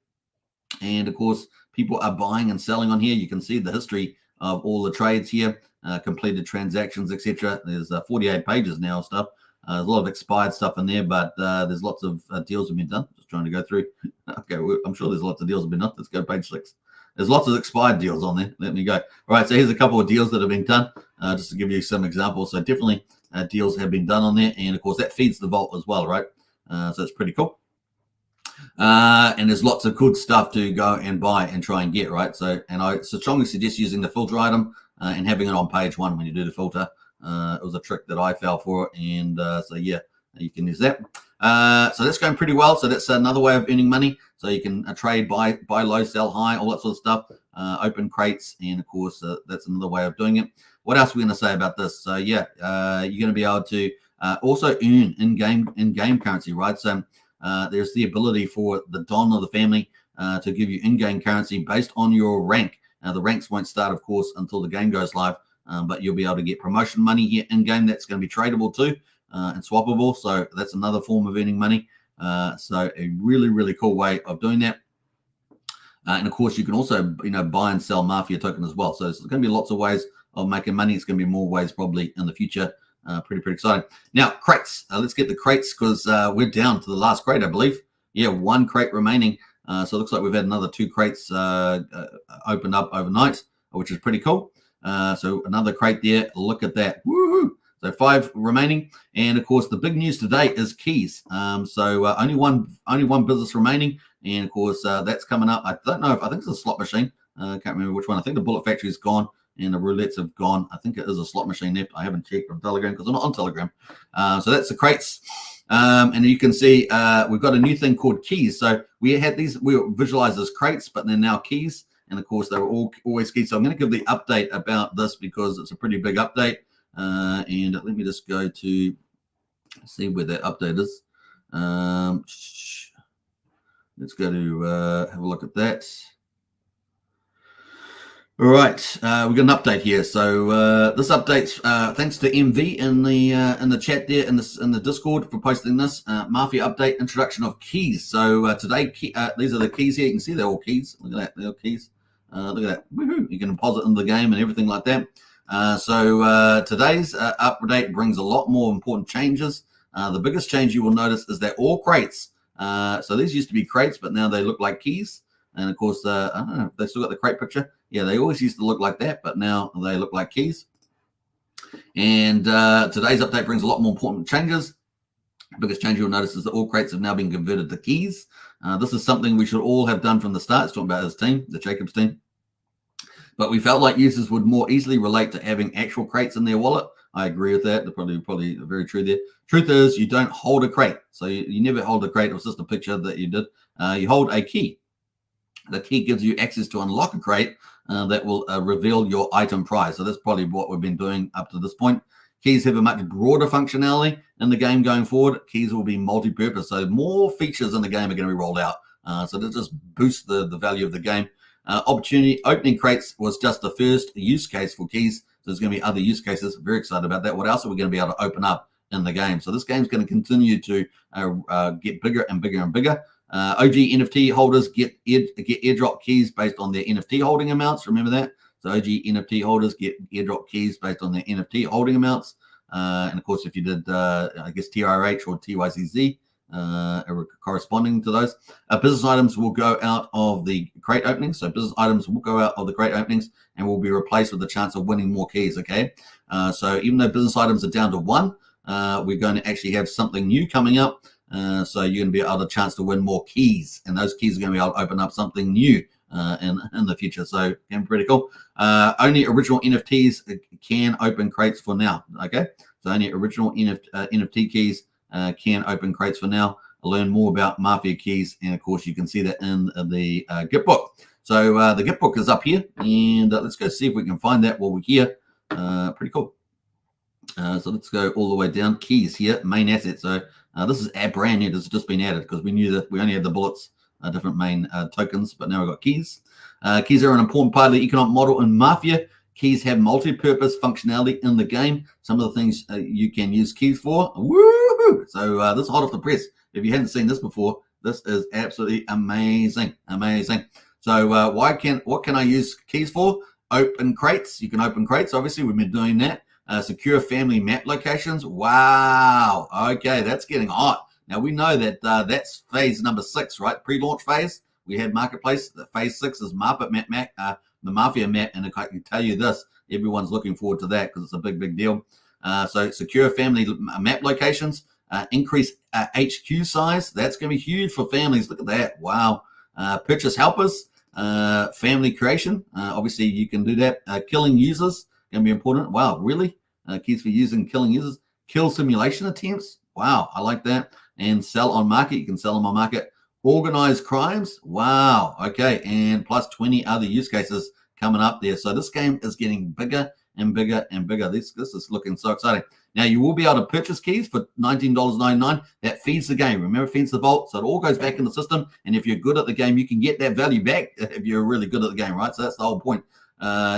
and of course people are buying and selling on here. You can see the history of all the trades here, completed transactions, etc. There's 48 pages now of stuff. There's a lot of expired stuff in there, but there's lots of deals have been done. Just trying to go through. Okay, I'm sure there's lots of deals have been done. Let's go to page 6. There's lots of expired deals on there. Let me go. All right, so here's a couple of deals that have been done, just to give you some examples. So definitely deals have been done on there, and of course that feeds the vault as well, right? So it's pretty cool. And there's lots of good stuff to go and buy and try and get, right? So, and I strongly suggest using the filter item and having it on page 1 when you do the filter. It was a trick that I fell for, and so yeah, you can use that. So that's going pretty well. So that's another way of earning money. So you can trade, buy low, sell high, all that sort of stuff. Open crates, and of course that's another way of doing it. What else are we going to say about this? So yeah, you're going to be able to also earn in-game currency, right? So there's the ability for the Don of the family to give you in-game currency based on your rank. The ranks won't start, of course, until the game goes live, but you'll be able to get promotion money here in-game. That's going to be tradable too and swappable. So that's another form of earning money. So a really, really cool way of doing that. And of course, you can also buy and sell Mafia token as well. So there's going to be lots of ways of making money. It's going to be more ways probably in the future. Pretty exciting. Now, crates. Let's get the crates because we're down to the last crate, I believe. Yeah, 1 crate remaining. So it looks like we've had another 2 crates opened up overnight, which is pretty cool. So another crate there. Look at that. Woohoo! So 5 remaining. And of course, the big news today is keys. So only one business remaining. And of course, that's coming up. I don't know I think it's a slot machine. I can't remember which one. I think the Bullet Factory is gone and the roulettes have gone. I think it is a slot machine left. I haven't checked on Telegram because I'm not on Telegram. So that's the crates. And you can see we've got a new thing called keys. So we had these, we visualized as crates, but they're now keys. And of course, they were always keys. So I'm going to give the update about this because it's a pretty big update. And let me just go to Let's see where that update is. Let's go to have a look at that. All right, we got an update here. So this update's thanks to MV in the chat there in the Discord for posting this Mafia update introduction of keys. So today these are the keys here. You can see they're all keys. Look at that, they're all keys. Look at that. Woohoo. You can deposit into the game and everything like that. So today's update brings a lot more important changes. The biggest change you will notice is that all crates. So these used to be crates, but now they look like keys. And of course, I don't know if they still got the crate picture. Yeah, they always used to look like that, but now they look like keys. And today's update brings a lot more important changes. The biggest change you'll notice is that all crates have now been converted to keys. This is something we should all have done from the start. It's talking about his team, the Jacobs team. But we felt like users would more easily relate to having actual crates in their wallet. I agree with that. They're probably very true there. Truth is, you don't hold a crate. So you never hold a crate. It was just a picture that you did. You hold a key. The key gives you access to unlock a crate that will reveal your item prize. So that's probably what we've been doing up to this point. Keys have a much broader functionality in the game going forward. Keys will be multi-purpose. So more features in the game are going to be rolled out. So that just boosts the value of the game. Opportunity opening crates was just the first use case for keys. So there's going to be other use cases. Very excited about that. What else are we going to be able to open up in the game? So this game's going to continue to get bigger and bigger and bigger. OG NFT holders get airdrop keys based on their NFT holding amounts. Remember that? So OG NFT holders get airdrop keys based on their NFT holding amounts. And of course, if you did, I guess, TRH or TYCZ, corresponding to those, business items will go out of the crate openings. So business items will go out of the crate openings and will be replaced with the chance of winning more keys. Okay. So even though business items are down to 1, we're going to actually have something new coming up. So you're going to be able to chance to win more keys, and those keys are going to be able to open up something new in the future. So it can be pretty cool. Only original NFTs can open crates for now. Okay, so only original NFT keys can open crates for now. Learn more about Mafia keys, and of course you can see that in the gift book. So the gift book is up here, and let's go see if we can find that while we're here. Pretty cool. So let's go all the way down. Keys here, main assets. So this is brand new. This has just been added because we knew that we only had the bullets, different main tokens, but now we've got keys. Keys are an important part of the economic model in Mafia. Keys have multi-purpose functionality in the game. Some of the things you can use keys for. Woo! So this is hot off the press. If you hadn't seen this before, this is absolutely amazing. Amazing. So what can I use keys for? Open crates. You can open crates. Obviously, we've been doing that. Secure family map locations. Wow. Okay, that's getting hot. Now we know that that's phase number 6, right? Pre-launch phase. We had marketplace. Phase 6 is the Mafia map, and I can tell you this: everyone's looking forward to that because it's a big deal. So secure family map locations. Increase HQ size. That's going to be huge for families. Look at that. Wow. Purchase helpers. Family creation. Obviously, you can do that. Killing users. Going to be important. Wow, really? Keys for using killing users. Kill simulation attempts. Wow, I like that. And sell on market. You can sell them on market. Organized crimes. Wow. Okay, and plus 20 other use cases coming up there. So this game is getting bigger and bigger and bigger. This is looking so exciting. Now you will be able to purchase keys for $19.99. That feeds the game. Remember, feeds the vault, so it all goes back in the system. And if you're good at the game, you can get that value back if you're really good at the game, right? So that's the whole point.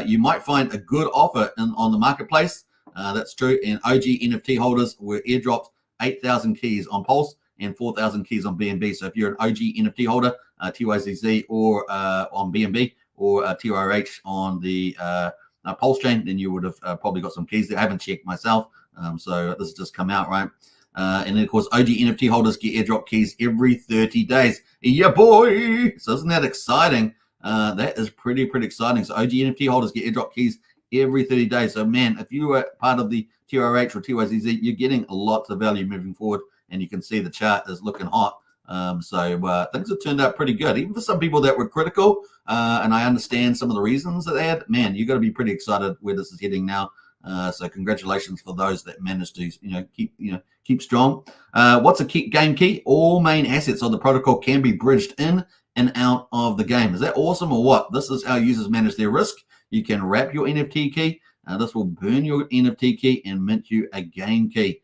You might find a good offer on the marketplace. That's true. And OG NFT holders were airdropped 8,000 keys on Pulse and 4,000 keys on BNB. So if you're an OG NFT holder, TYZZ, or on BNB, or TRH on the Pulsechain, then you would have probably got some keys there. I haven't checked myself. So this has just come out, right? And then, of course, OG NFT holders get airdrop keys every 30 days. Yeah, boy! So isn't that exciting? That is pretty exciting. So OG NFT holders get airdrop keys every 30 days. So, man, if you were part of the TRH or TYZZ, you're getting lots of value moving forward. And you can see the chart is looking hot. So things have turned out pretty good. Even for some people that were critical, and I understand some of the reasons that they had, man, you got to be pretty excited where this is heading now. So congratulations for those that managed to, keep strong. What's a game key? All main assets of the protocol can be bridged in and out of the game. Is that awesome or what? This is how users manage their risk. You can wrap your NFT key. This will burn your NFT key and mint you a game key.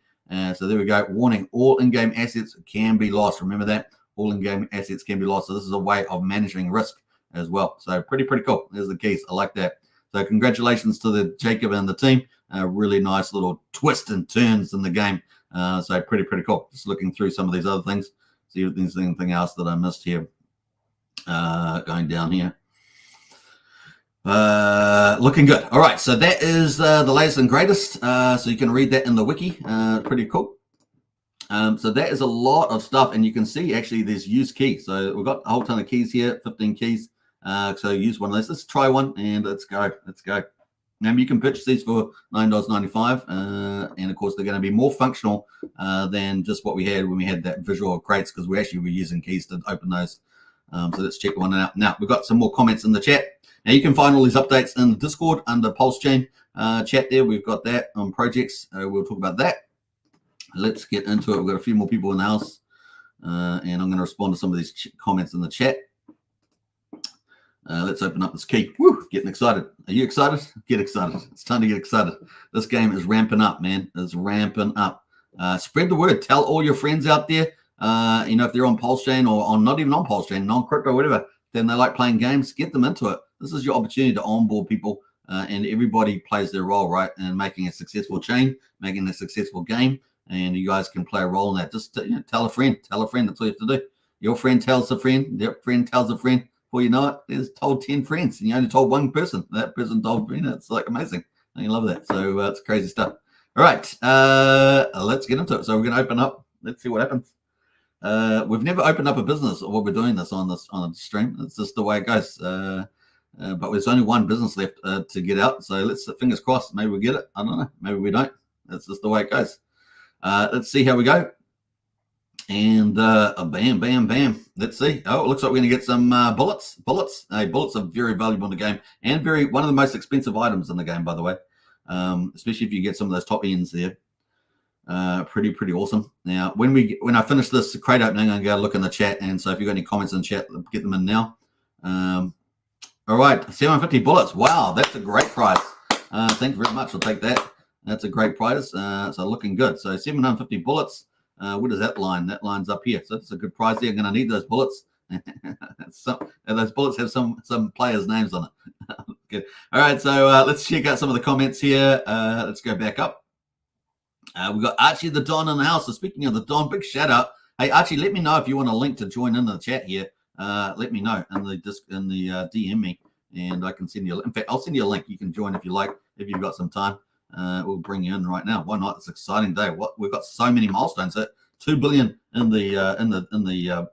So there we go. Warning, all in-game assets can be lost. Remember that. All in-game assets can be lost. So this is a way of managing risk as well. So pretty cool. There's the keys. I like that. So congratulations to the Jacob and the team. Really nice little twists and turns in the game. So pretty cool. Just looking through some of these other things. See if there's anything else that I missed here. Going down here. Looking good. All right, so that is the latest and greatest. So you can read that in the wiki. Pretty cool. So that is a lot of stuff, and you can see actually there's use keys. So we've got a whole ton of keys here, 15 keys. So use one of those. Let's try one and let's go. Now you can purchase these for $9.95, and of course they're going to be more functional than just what we had when we had that visual crates, because we actually were using keys to open those. So let's check one out. Now we've got some more comments in the chat. Now you can find all these updates in the Discord under Pulsechain chat there. We've got that on projects. We'll talk about that. Let's get into it. We've got a few more people in the house, and I'm going to respond to some of these comments in the chat. Let's open up this key. Woo, getting excited. Are you excited? Get excited. It's time to get excited. This game is ramping up, man. It's ramping up. Spread the word. Tell all your friends out there. If they're on Pulsechain or on not even on Pulsechain, non-crypto, whatever, then they like playing games. Get them into it. This is your opportunity to onboard people, and everybody plays their role, right? And making a successful chain, making a successful game, and you guys can play a role in that. Just tell a friend. Tell a friend. That's all you have to do. Your friend tells a friend. Their friend tells a friend. Before you know it, there's told 10 friends, and you only told one person. That person told me. It's like amazing. I love that. So it's crazy stuff. All right, let's get into it. So we're going to open up. Let's see what happens. We've never opened up a business while we're doing this on a stream. It's just the way it goes. But there's only one business left to get out. So let's fingers crossed. Maybe we get it. I don't know. Maybe we don't. That's just the way it goes. Let's see how we go. And bam. Let's see. Oh, it looks like we're going to get some bullets. Bullets are very valuable in the game, and one of the most expensive items in the game, by the way. Especially if you get some of those top ends there. Pretty awesome. Now, when I finish this crate opening, I'm going to go look in the chat. And so if you've got any comments in the chat, get them in now. All right, 750 bullets. Wow, that's a great price. Thank you very much. I'll take that. That's a great price. So looking good. So 750 bullets. Where does that line? That line's up here. So that's a good price there. I'm going to need those bullets. Those bullets have some players' names on it. Good. All right, so let's check out some of the comments here. Let's go back up. We've got Archie the Don in the house. So speaking of the Don, big shout out. Hey, Archie, let me know if you want a link to join in the chat here. Let me know in the DM me, and I can send you. In fact, I'll send you a link. You can join if you like, if you've got some time. We'll bring you in right now. Why not? It's an exciting day. We've got so many milestones. 2 billion in the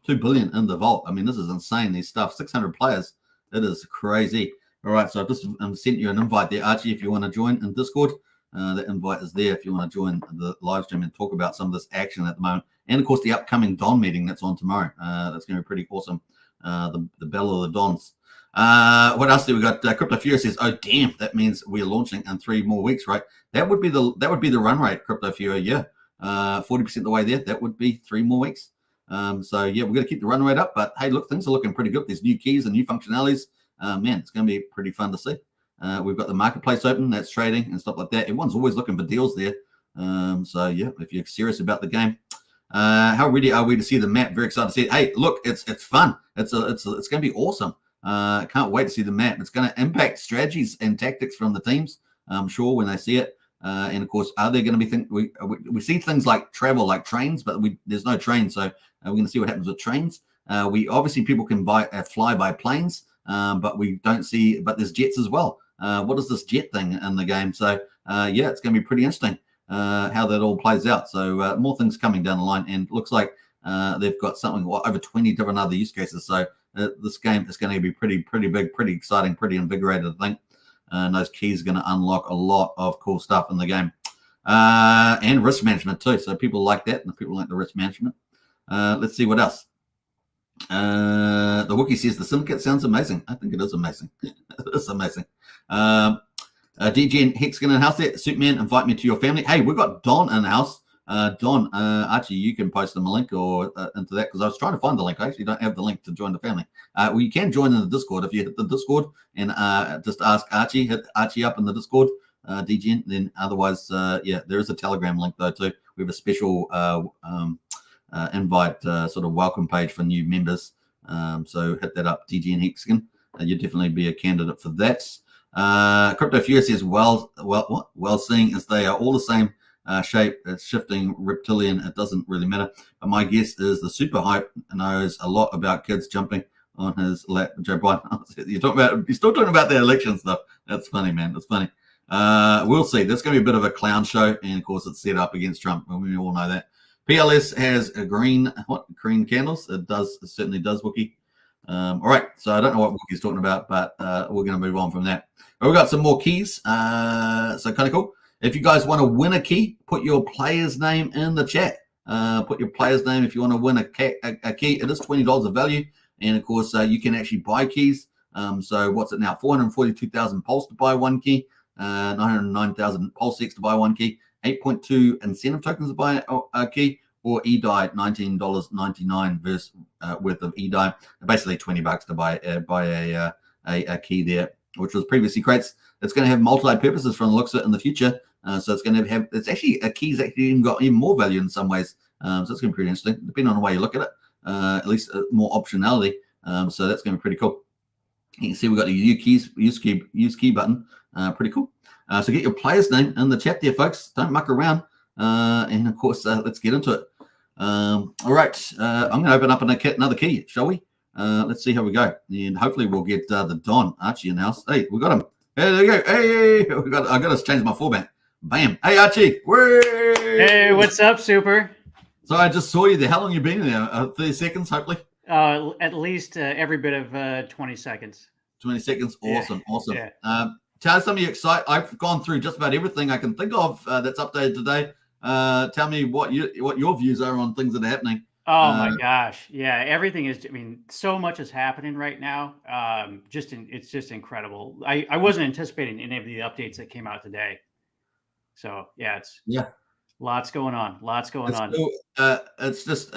2 billion in the vault. I mean, this is insane. These stuff. 600 players. It is crazy. All right, so I've just sent you an invite there, Archie. If you want to join in Discord, the invite is there. If you want to join the live stream and talk about some of this action at the moment, and of course the upcoming Don meeting that's on tomorrow. That's going to be pretty awesome. The Battle of the Dons. What else do we got? Crypto Fury says, "Oh damn, that means we're launching in 3 more weeks, right? That would be the run rate, Crypto Fury. Yeah, 40% the way there. That would be 3 more weeks. So yeah, we're going to keep the run rate up. But hey, look, things are looking pretty good. There's new keys and new functionalities. Man, it's going to be pretty fun to see. We've got the marketplace open. That's trading and stuff like that. Everyone's always looking for deals there. So yeah, if you're serious about the game, how ready are we to see the map? Very excited to see it. Hey, look, it's fun. It's going to be awesome. Can't wait to see the map. It's going to impact strategies and tactics from the teams, I'm sure, when they see it. And of course, are there going to be we see things like travel, like trains, but there's no trains. So we're going to see what happens with trains. We obviously people can fly by planes, but we don't see. But there's jets as well. What is this jet thing in the game? So yeah, it's going to be pretty interesting how that all plays out. So more things coming down the line, and it looks like they've got something over 20 different other use cases. So this game is going to be pretty big, pretty exciting, pretty invigorated, I think. And those keys are going to unlock a lot of cool stuff in the game. And risk management too. So people like that, and people like the risk management. Let's see what else. The Wookiee says the syndicate sounds amazing. I think it is amazing. It's amazing. DG and Hex in the house there. Superman, invite me to your family. Hey, we've got Don in the house. Don, Archie, you can post them a link or into that, because I was trying to find the link. I actually don't have the link to join the family. Well, you can join in the Discord if you hit the Discord and just ask Archie. Hit Archie up in the Discord. DGN. Then otherwise, yeah, there is a Telegram link though too. We have a special invite sort of welcome page for new members. So hit that up, DGN Hexagon. You'd definitely be a candidate for that. Crypto Fury says, well, seeing as they are all the same shape, it's shifting reptilian, it doesn't really matter. But my guess is the super hype knows a lot about kids jumping on his lap. Joe Biden. You're still talking about the election stuff. That's funny, man. That's funny. We'll see. There's going to be a bit of a clown show, and of course, it's set up against Trump. We all know that. PLS has a green candles. It certainly does, Wookie. All right, so I don't know what Wookie's talking about, but we're going to move on from that. We've got some more keys, so kind of cool. If you guys want to win a key, put your player's name in the chat. Put your player's name if you want to win a key. It is $20 of value, and of course, you can actually buy keys. So what's it now? 442,000 Pulse to buy one key, 909,000 PulseX to buy one key, 8.2 incentive tokens to buy a key, or eDye, $19.99 worth of eDye. Basically $20 to buy a key there, which was previously crates. It's going to have multi-purposes from the looks of it in the future. So it's going to have, it's actually, a key's actually even got even more value in some ways. So it's going to be pretty interesting, depending on the way you look at it. At least more optionality. So that's going to be pretty cool. You can see we've got the use key button. Pretty cool. So get your player's name in the chat there, folks. Don't muck around. And of course, let's get into it. All right. I'm going to open up another key, shall we? Let's see how we go. And hopefully we'll get the Don Archie in the house. Hey, we got him. Hey, there you go. Hey, I got to change my format. Bam. Hey, Archie. Whee! Hey, what's up, Super? So I just saw you there. How long you been in there? 30 seconds, hopefully? At least every bit of 20 seconds. 20 seconds. Awesome. Yeah. Awesome. Yeah. Tell us some of your excitement. I've gone through just about everything I can think of that's updated today. Tell me what your views are on things that are happening. Oh my gosh. Yeah. Everything is, I mean, so much is happening right now. It's just incredible. I wasn't anticipating any of the updates that came out today. So yeah, lots going on. It's just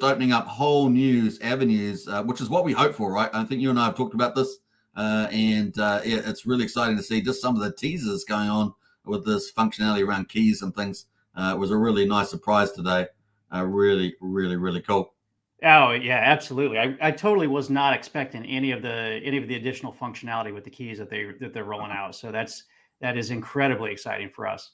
opening up whole news avenues, which is what we hope for, right? I think you and I have talked about this, it's really exciting to see just some of the teasers going on with this functionality around keys and things. It was a really nice surprise today. Really, really, really cool. Oh yeah, absolutely. I totally was not expecting any of the additional functionality with the keys that they're rolling out. So that is incredibly exciting for us.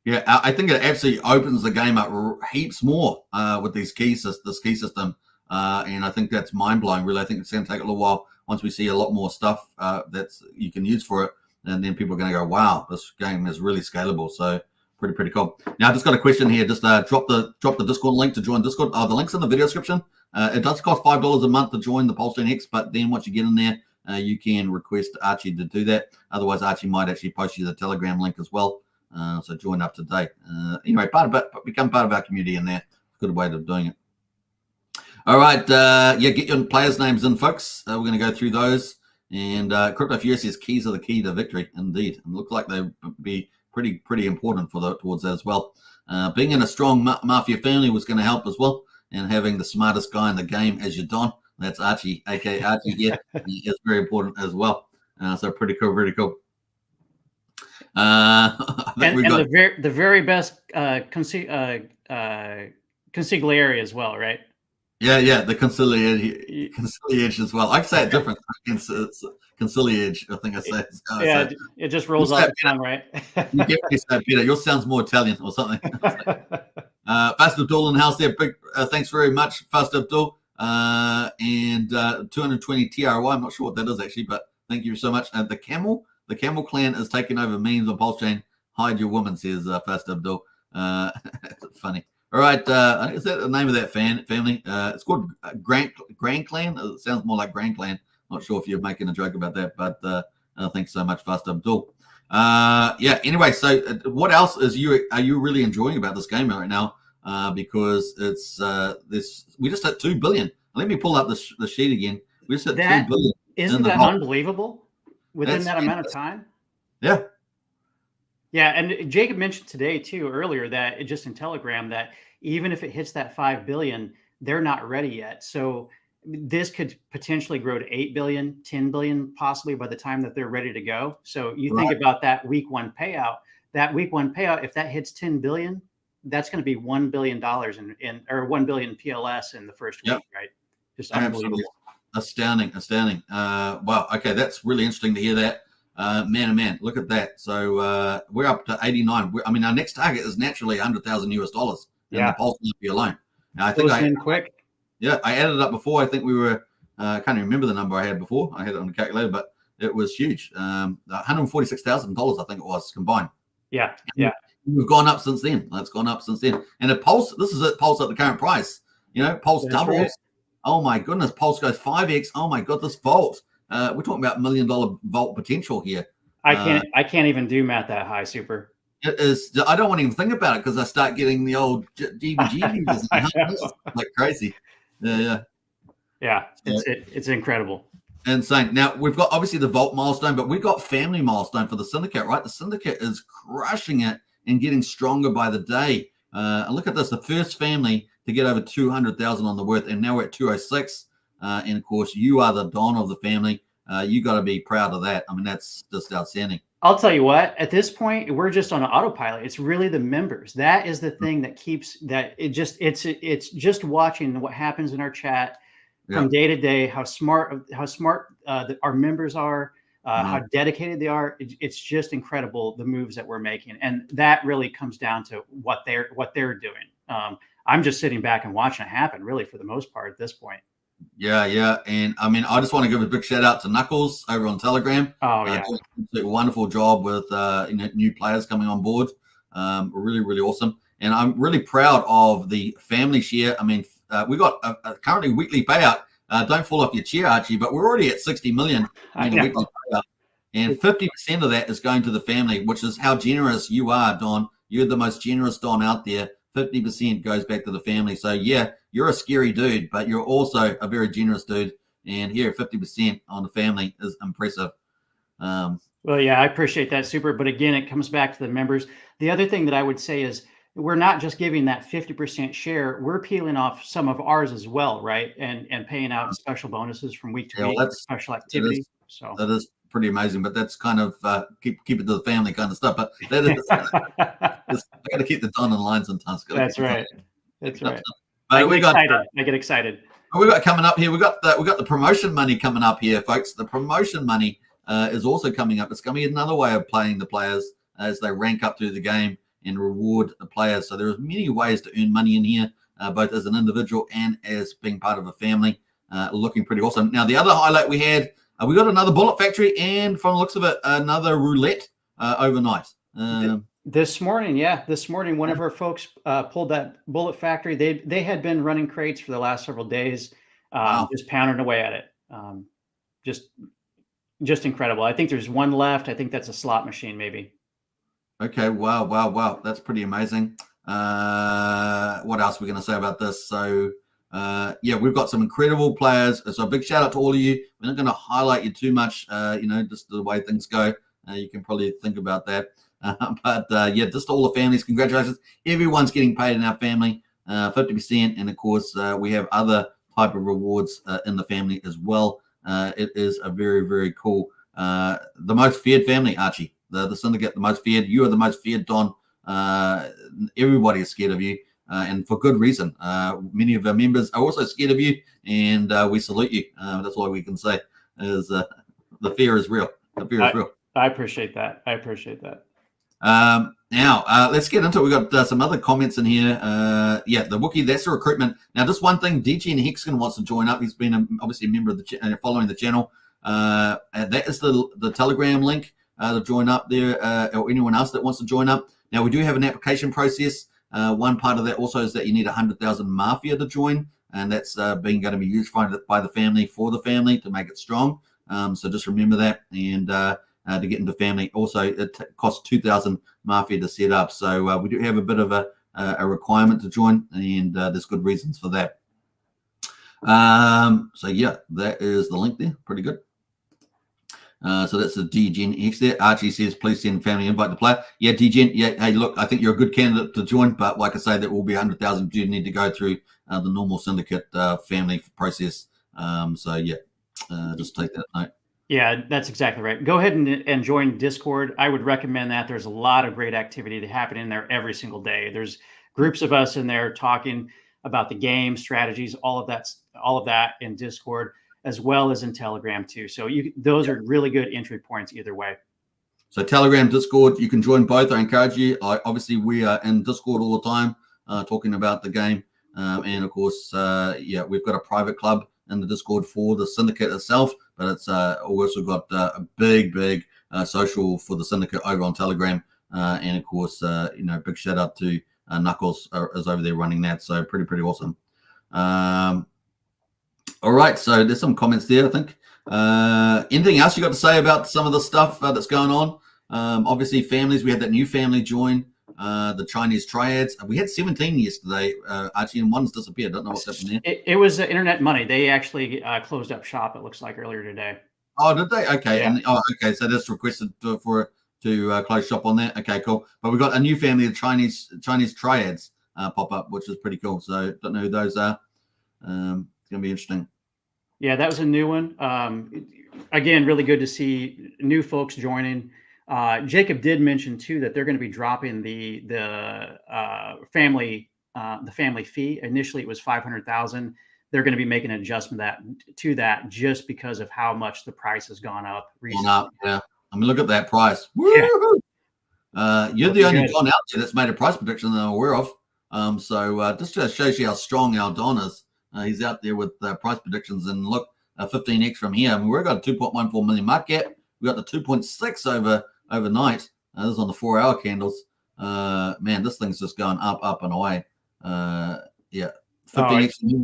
Yeah, I think it absolutely opens the game up heaps more with this key system, and I think that's mind blowing. Really, I think it's going to take a little while once we see a lot more stuff that's you can use for it, and then people are going to go, "Wow, this game is really scalable." So pretty cool. Now, I just got a question here. Just drop the Discord link to join Discord. The link's in the video description. It does cost $5 a month to join the Pulsechain Hex, but then once you get in there, you can request Archie to do that. Otherwise, Archie might actually post you the Telegram link as well. So join up to date. Anyway, become part of our community in there. Good way of doing it. All right. Get your players' names in, folks. We're going to go through those. And Crypto Fury says keys are the key to victory. Indeed. It looks like they'd be pretty important towards that as well. Being in a strong Mafia family was going to help as well. And having the smartest guy in the game as your Don. That's Archie, aka Archie here. Is very important as well. So pretty cool. The very best consigliere as well, right? Yeah, the conciliage as well. I can say it different. Conciliage, I think I say. Yeah, it just rolls off the tongue, right? You definitely say it better. Yours sounds more Italian or something. Fast Abdul in the house there. Big thanks very much, Fast Abdul. And 220 TRY. I'm not sure what that is actually, but thank you so much. The Camel Clan is taking over memes on Pulsechain. Hide your woman, says Fast Abdul. Funny. All right. Is that the name of that family? It's called Grand Clan. It sounds more like Grand Clan. Not sure if you're making a joke about that, but thanks so much, Fast Abdul. Anyway, so what else are you really enjoying about this game right now? Because it's we just hit 2 billion. Let me pull up the sheet again. We just hit 2 billion. Isn't that unbelievable? Within that amount of time? Yeah. Yeah, and Jacob mentioned today too earlier that just in Telegram that even if it hits that 5 billion, they're not ready yet. So this could potentially grow to 8 billion, 10 billion, possibly by the time that they're ready to go. So you think about that week one payout. That week one payout, if that hits 10 billion, that's going to be $1 billion or 1 billion PLS in the first week, right? Just unbelievable. Astounding. Wow. Okay, that's really interesting to hear that. Man, look at that. So we're up to 89. I mean, our next target is naturally $100,000 US in the PulseMafia alone. Now, I think quick. Yeah, I added it up before. I think we were, I can't even remember the number I had before. I had it on the calculator, but it was huge. $146,000, I think it was combined. Yeah. We've gone up since then. It's gone up since then. And if Pulse, this is it, Pulse at the current price. Pulse doubles. Right. Oh my goodness, Pulse goes 5x. Oh my god, this vault. We're talking about $1 million vault potential here. I can't even do math that high, Super. It is. I don't want to even think about it because I start getting the old GBG like crazy. Yeah. It's incredible. Insane. Now we've got obviously the vault milestone, but we've got family milestone for the syndicate, right? The syndicate is crushing it and getting stronger by the day. And look at this, the first family to get over 200,000 on the worth, and now we're at 206. And of course, you are the Don of the family. You got to be proud of that. I mean, that's just outstanding. I'll tell you what, at this point, we're just on an autopilot. It's really the members. That is the thing that keeps that it's just watching what happens in our chat from day to day, how smart our members are, how dedicated they are. It's just incredible, the moves that we're making. And that really comes down to what they're doing. I'm just sitting back and watching it happen, really, for the most part at this point. Yeah. And I mean, I just want to give a big shout out to Knuckles over on Telegram. Oh, yeah. Doing a wonderful job with new players coming on board. Really, really awesome. And I'm really proud of the family share. I mean, we got a currently weekly payout. Don't fall off your chair, Archie, but we're already at 60 million in a weekly payout. And 50% of that is going to the family, which is how generous you are, Don. You're the most generous Don out there. 50% goes back to the family. So, yeah, you're a scary dude, but you're also a very generous dude. And here, 50% on the family is impressive. Well, yeah, I appreciate that, Super. But again, it comes back to the members. The other thing that I would say is we're not just giving that 50% share. We're peeling off some of ours as well, right? And paying out special bonuses from week to week, special activity. So that is pretty amazing, but that's kind of keep it to the family kind of stuff. But that is, I got to keep the Don in line sometimes. That's right. I get excited. We got coming up here. We got the promotion money coming up here, folks. The promotion money is also coming up. It's going to be another way of playing the players as they rank up through the game and reward the players. So there's many ways to earn money in here, both as an individual and as being part of a family. Looking pretty awesome. Now the other highlight we had. We got another bullet factory, and from the looks of it, another roulette overnight. This morning, one of our folks pulled that bullet factory. They had been running crates for the last several days, just pounding away at it. Just incredible. I think there's one left. I think that's a slot machine, maybe. Okay. Wow. That's pretty amazing. What else are we going to say about this? So. We've got some incredible players. So a big shout out to all of you. We're not going to highlight you too much, just the way things go. You can probably think about that. Just all the families, congratulations. Everyone's getting paid in our family, 50%. And of course, we have other type of rewards in the family as well. It is a very, very cool, the most feared family, Archie. The syndicate, the most feared. You are the most feared, Don. Everybody is scared of you. And for good reason. Many of our members are also scared of you, and we salute you. That's all we can say is the fear is real. The fear is real. I appreciate that. Now, let's get into it. We've got some other comments in here. The Wookiee, that's the recruitment. Now, just one thing, DG and Hexton wants to join up. He's been obviously a member of the following the channel. That is the Telegram link to join up there, or anyone else that wants to join up. Now, we do have an application process. One part of that also is that you need 100,000 Mafia to join, and that's going to be used by the family for the family to make it strong. So just remember that, and to get into family. Also, it costs 2,000 Mafia to set up. So we do have a bit of a requirement to join, and there's good reasons for that. That is the link there. Pretty good. So that's the DGen X there. Archie says, please send family invite to player. Yeah, DGen. Yeah, hey, look, I think you're a good candidate to join, but like I say, that will be 100,000. You need to go through the normal syndicate family process So yeah, just take that note. Yeah, that's exactly right. Go ahead and join Discord. I would recommend that. There's a lot of great activity to happen in there every single day. There's groups of us in there talking about the game, strategies, all of that in Discord, as well as in Telegram too. So those are really good entry points either way. So Telegram, Discord, you can join both. I encourage you. Obviously, we are in Discord all the time, talking about the game. And of course, we've got a private club in the Discord for the syndicate itself, but it's also got a big social for the syndicate over on Telegram. And of course, big shout out to Knuckles is over there running that. So pretty awesome. All right, so there's some comments there, I think. Anything else you got to say about some of the stuff that's going on? Obviously, families. We had that new family join the Chinese triads. We had 17 yesterday, Archie, and one's disappeared. Don't know what's happened there. It was Internet Money. They actually closed up shop, it looks like, earlier today. Oh, did they? Okay. Yeah. Okay. So that's requested to close shop on that. Okay, cool. But we got a new family of Chinese triads pop up, which is pretty cool. So don't know who those are. It's gonna be interesting. Yeah, that was a new one. Again, really good to see new folks joining. Jacob did mention too that they're going to be dropping the family fee. Initially, it was 500,000. They're going to be making an adjustment to that just because of how much the price has gone up recently. Yeah, I mean, look at that price. Yeah. You're the only Don out there that's made a price prediction that I'm aware of. So this just shows you how strong our Don is. He's out there with price predictions, and look, 15x from here. I mean, we've got a 2.14 million market cap. We got the 2.6 overnight. This is on the 4-hour candles. Man, this thing's just going up and away. 15x.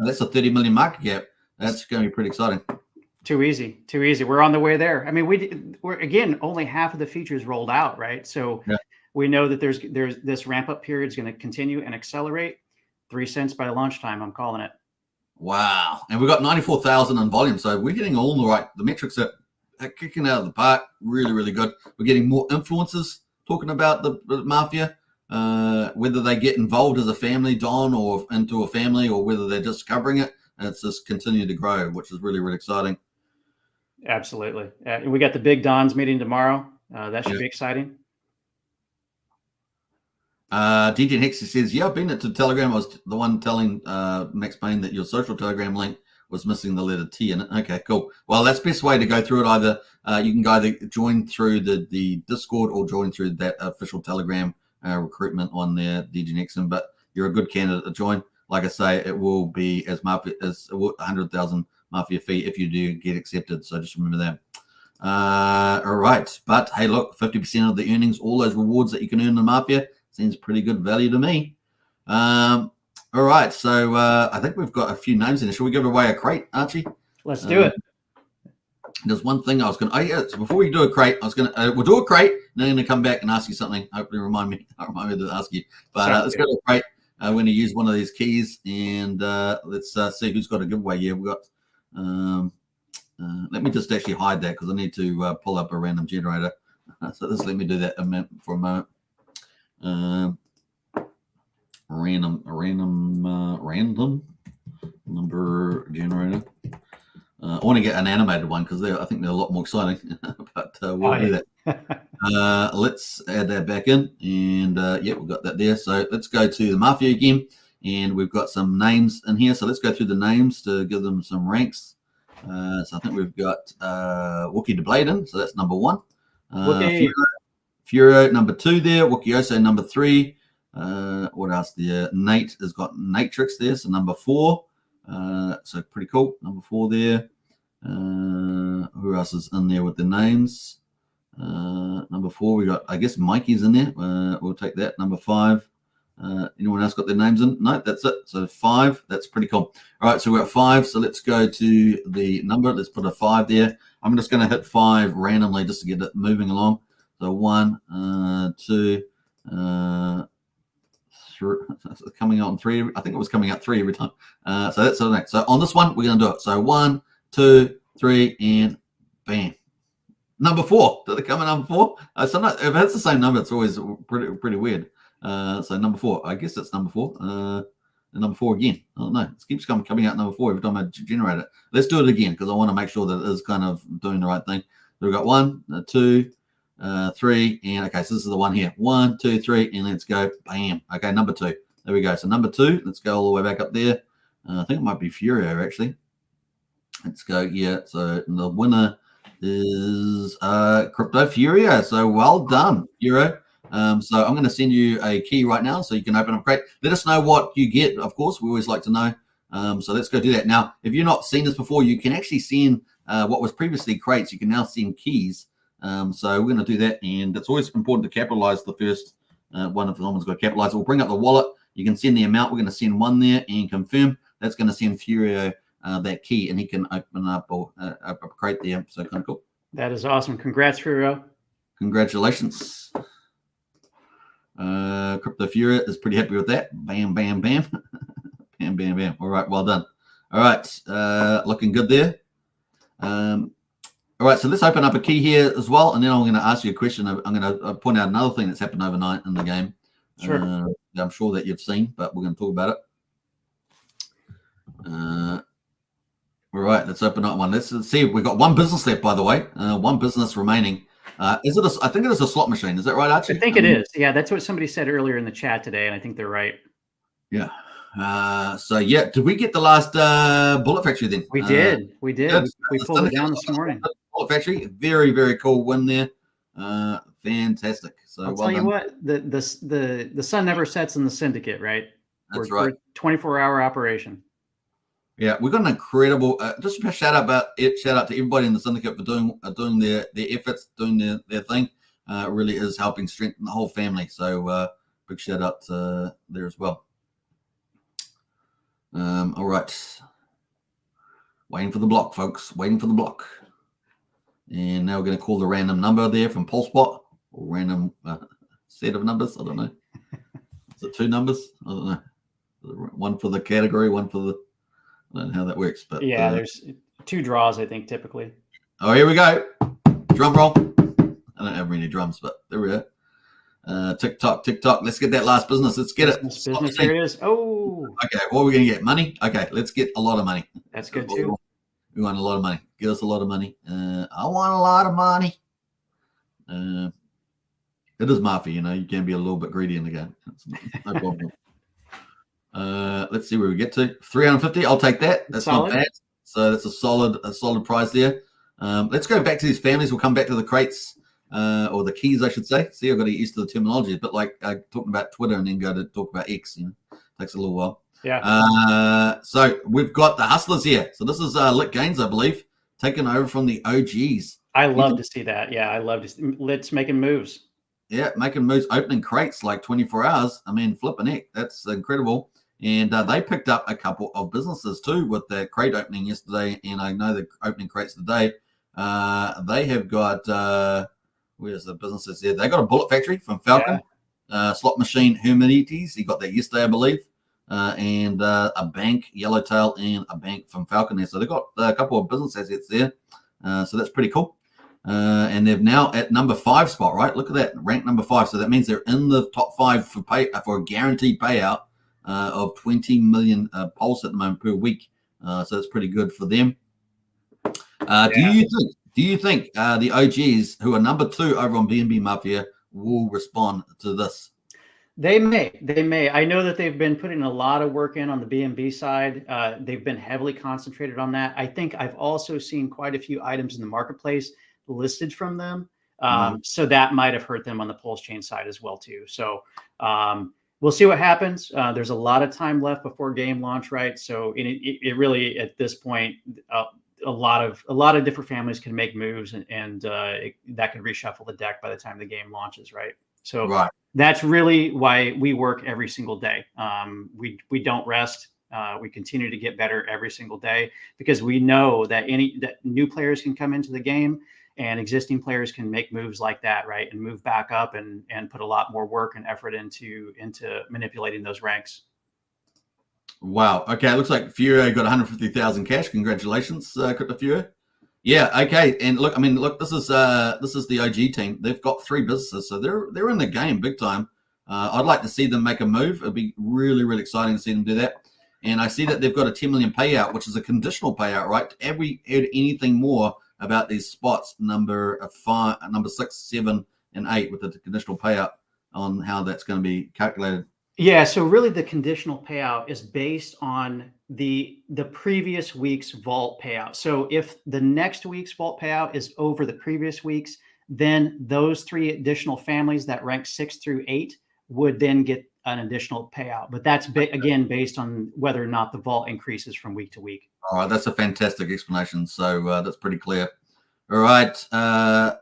That's a 30 million market cap. That's going to be pretty exciting. Too easy. We're on the way there. I mean, we're again only half of the features rolled out, right? So we know that there's this ramp up period is going to continue and accelerate. 3 cents by lunchtime. I'm calling it. Wow. And we've got 94,000 in volume. So we're getting all the metrics are kicking out of the park. Really, really good. We're getting more influencers talking about the mafia, whether they get involved as a family, Don, or into a family, or whether they're just covering it. And it's just continued to grow, which is really, really exciting. Absolutely. We got the big Dons meeting tomorrow. That should be exciting. DJ Hex says, I've been to Telegram. I was the one telling Max Payne that your social Telegram link was missing the letter T in it. Okay, cool. Well, that's the best way to go through it. Either you can either join through the Discord or join through that official Telegram recruitment on there, DJ Nixon. But you're a good candidate to join. Like I say, it will be as 100,000 Mafia fee if you do get accepted. So just remember that. All right. But hey, look, 50% of the earnings, all those rewards that you can earn in the Mafia, seems pretty good value to me. All right. So I think we've got a few names in there. Should we give away a crate, Archie? Let's do it. There's one thing I was going to, so before we do a crate, I was going to, we'll do a crate, and then I'm going to come back and ask you something. Hopefully remind me to ask you. But let's go to a crate. We're going to use one of these keys, and let's see who's got a giveaway here. We've got, let me just actually hide that because I need to pull up a random generator. So just let me do that for a moment. Random number generator. I want to get an animated one because I think they're a lot more exciting. But we'll do that. Let's add that back in, and we've got that there. So let's go to the Mafia again, and we've got some names in here. So let's go through the names to give them some ranks. So I think we've got Wookie de Bladen, so that's number 1. Furo number 2 there. Wokioso number 3. What else there? Nate has got Natrix there, so number 4. So pretty cool. Number 4 there. Who else is in there with the names? Number 4, we got, I guess Mikey's in there. We'll take that. Number 5. Anyone else got their names in? No, that's it. So 5. That's pretty cool. All right, so we're at 5. So let's go to the number. Let's put a 5 there. I'm just going to hit 5 randomly just to get it moving along. So 1, 2, 3. Coming out on 3. I think it was coming out 3 every time. So that's the next. So on this one, we're going to do it. So 1, 2, 3, and bam. Number 4. Did it come in number 4? Sometimes if it's the same number, it's always pretty weird. So number 4. I guess that's number 4. and number 4 again. I don't know. It keeps coming out number 4 every time I generate it. Let's do it again because I want to make sure that it is kind of doing the right thing. So we've got 1, 2, 3, and okay, so this is the one here. 1, 2, 3, and let's go. Bam. Okay, number 2. There we go. So number 2, let's go all the way back up there. I think it might be Furio actually. Let's go. Yeah. So the winner is Crypto Furio. So well done, Furio. So I'm going to send you a key right now so you can open up crate. Let us know what you get. Of course, we always like to know. So let's go do that. Now, if you've not seen this before, you can actually send what was previously crates. You can now send keys. So we're going to do that. And it's always important to capitalize the first one if someone's got to capitalize it. We'll bring up the wallet. You can send the amount. We're going to send 1 there and confirm. That's going to send Furio that key, and he can open up a crate there. So kind of cool. That is awesome. Congrats, Furio. Congratulations. Crypto Furio is pretty happy with that. Bam, bam, bam. Bam, bam, bam. All right, well done. All right, looking good there. All right, so let's open up a key here as well, and then I'm going to ask you a question. I'm going to point out another thing that's happened overnight in the game. Sure. I'm sure that you've seen, but we're going to talk about it. All right, let's open up one. Let's see. We've got 1 business left, by the way. 1 business remaining. Is it? I think it is a slot machine. Is that right, Archie? I think it is. Yeah, that's what somebody said earlier in the chat today, and I think they're right. Yeah. So yeah, did we get the last Bullet Factory then? We did. We did. We pulled it down this morning. Bullet Factory, very, very cool win there. Fantastic. So I'll tell you what, the sun never sets in the syndicate, right? That's right. 24-hour operation. Yeah, we've got an incredible. Just a shout out to everybody in the syndicate for doing their efforts, doing their thing. Really is helping strengthen the whole family. So big shout out there as well. All right, waiting for the block, folks. Waiting for the block. And now we're going to call the random number there from PulseBot, or random set of numbers. I don't know. Is it 2 numbers? I don't know. 1 for the category, 1 for the. I don't know how that works, but yeah, there's 2 draws, I think, typically. Oh, here we go. Drum roll. I don't have any drums, but there we go. Tick tock. Let's get that last business. Let's get business, it. Business, here it is. Oh. Okay, what are we going to get? Money? Okay, let's get a lot of money. That's good too. We want a lot of money. Give us a lot of money. I want a lot of money. It is Mafia, you can be a little bit greedy in the game. No problem. Let's see where we get to. 350. I'll take that. That's solid. Not bad. So that's a solid prize there. Let's go back to these families. We'll come back to the crates or the keys, I should say. See, I've got to get used to the terminology. But like talking about Twitter and then go to talk about X. Takes a little while. Yeah. So we've got the hustlers here. So this is Lit Gains, I believe, taking over from the OGs. I love to see that. Yeah, I love to see Lit's making moves. Yeah, making moves, opening crates like 24 hours. I mean, flipping heck, that's incredible. And they picked up a couple of businesses too with the crate opening yesterday. And I know the opening crates today. They have got, where's the businesses there? They got a Bullet Factory from Falcon, Slot Machine Humanities. He got that yesterday, I believe. And a bank, Yellowtail, and a bank from Falcon there. So they've got a couple of business assets there. So that's pretty cool. And they're now at number 5 spot, right? Look at that, ranked number 5. So that means they're in the top 5 for a guaranteed payout of 20 million pulse at the moment per week. So that's pretty good for them. Do you think the OGs, who are number 2 over on BNB Mafia, will respond to this? They may. I know that they've been putting a lot of work in on the BNB side. They've been heavily concentrated on that. I think I've also seen quite a few items in the marketplace listed from them. So that might have hurt them on the Pulsechain side as well too. So we'll see what happens. There's a lot of time left before game launch, right? So it really, at this point, a lot of different families can make moves, and that could reshuffle the deck by the time the game launches, right? So that's really why we work every single day. We don't rest. We continue to get better every single day because we know that that new players can come into the game and existing players can make moves like that, right? And move back up and put a lot more work and effort into manipulating those ranks. Wow. Okay. It looks like Furio got 150,000 cash. Congratulations, Crypto Furio. Yeah. Okay. And look, this is the OG team. They've got 3 businesses, so they're in the game big time. I'd like to see them make a move. It'd be really, really exciting to see them do that. And I see that they've got a 10 million payout, which is a conditional payout, right? Have we heard anything more about these spots, number 6, 7, and 8, with the conditional payout on how that's going to be calculated? Yeah, so really the conditional payout is based on the previous week's vault payout. So if the next week's vault payout is over the previous week's, then those 3 additional families that rank 6 through 8 would then get an additional payout. But that's again based on whether or not the vault increases from week to week. All right, that's a fantastic explanation. So that's pretty clear. All right,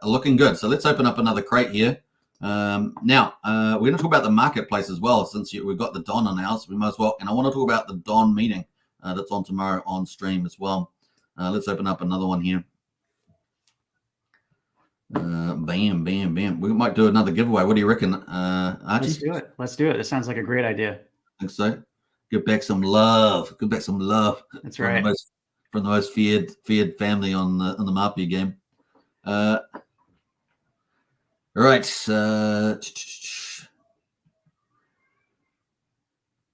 looking good. So let's open up another crate here. Now, we're going to talk about the marketplace as well, since we've got the Don announced. We might as well. And I want to talk about the Don meeting that's on tomorrow on stream as well. Let's open up another one here. Bam, bam, bam. We might do another giveaway. What do you reckon, Archie? Let's do it. Let's do it. It sounds like a great idea. I think so. Give back some love. Give back some love. That's right. From the most feared family on the Mafia game. All right.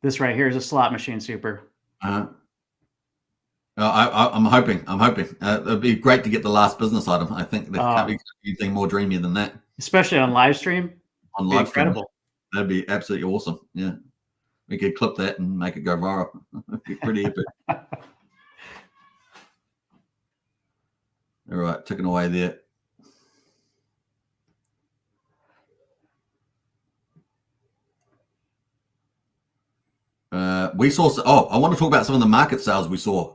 This right here is a slot machine, super. I'm hoping. It'd be great to get the last business item. I think there can't be anything more dreamy than that. Especially on live stream. On live stream, incredible. That'd be absolutely awesome. Yeah, we could clip that and make it go viral. It'd be pretty epic. All right, ticking away there. We saw. Oh, I want to talk about some of the market sales we saw.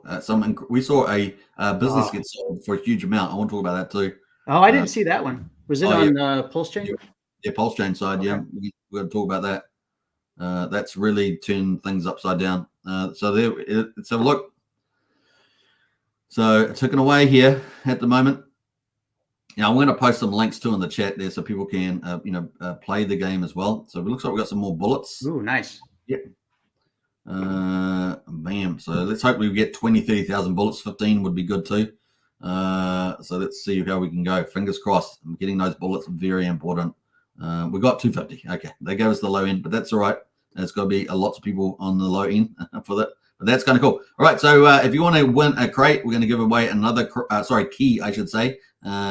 We saw a business get sold for a huge amount. I want to talk about that too. Oh, I didn't see that one. Was it on Pulsechain? Yeah, Pulsechain side. Okay. Yeah, we're going to talk about that. That's really turned things upside down. So let's have a look. So ticking away here at the moment. Now I'm going to post some links too in the chat there so people can play the game as well. So it looks like we've got some more bullets. Ooh, nice. Yep. Bam. So let's hope we get 20, 30,000 bullets. 15 would be good too. So let's see how we can go. Fingers crossed. Getting those bullets very important. We got 250. Okay, they gave us the low end, but that's all right. There's got to be lots of people on the low end for that. But that's kind of cool. All right, so if you want to win a crate, we're going to give away another key, I should say,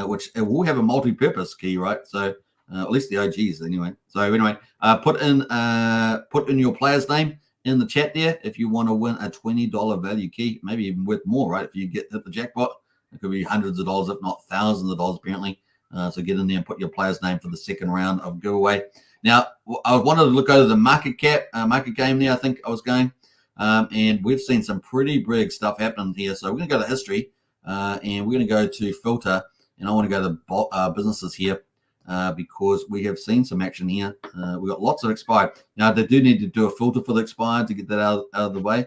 which will have a multi-purpose key, right? So at least the OGs anyway. So anyway, put in your player's name in the chat there if you want to win a $20 value key, maybe even worth more, right? If you hit the jackpot, it could be hundreds of dollars, if not thousands of dollars, apparently. So get in there and put your player's name for the second round of giveaway. Now, I wanted to look over the market game there. I think I was going, and we've seen some pretty big stuff happening here. So we're going to go to history, and we're going to go to filter, and I want to go to businesses here. Because we have seen some action here. We've got lots of expired. Now, they do need to do a filter for the expired to get that out of the way,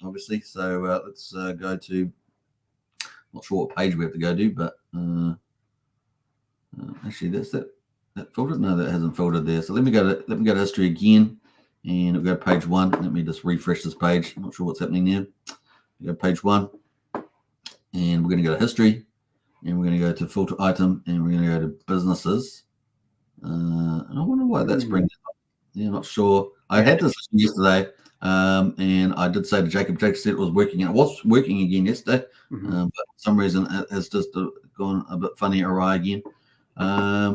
obviously. So let's go to, not sure what page we have to go to, but actually, that's that filtered? No, that hasn't filtered there. So let me go to history again, and we'll go to page 1. Let me just refresh this page. I'm not sure what's happening there. We go to page 1, and we're going to go to history. And we're going to go to filter item, and we're going to go to businesses. And I wonder why that's bringing it up. Yeah, I'm not sure. I had this yesterday, and I did say to Jacob said it was working. And it was working again yesterday, but for some reason it has just gone a bit funny awry again. I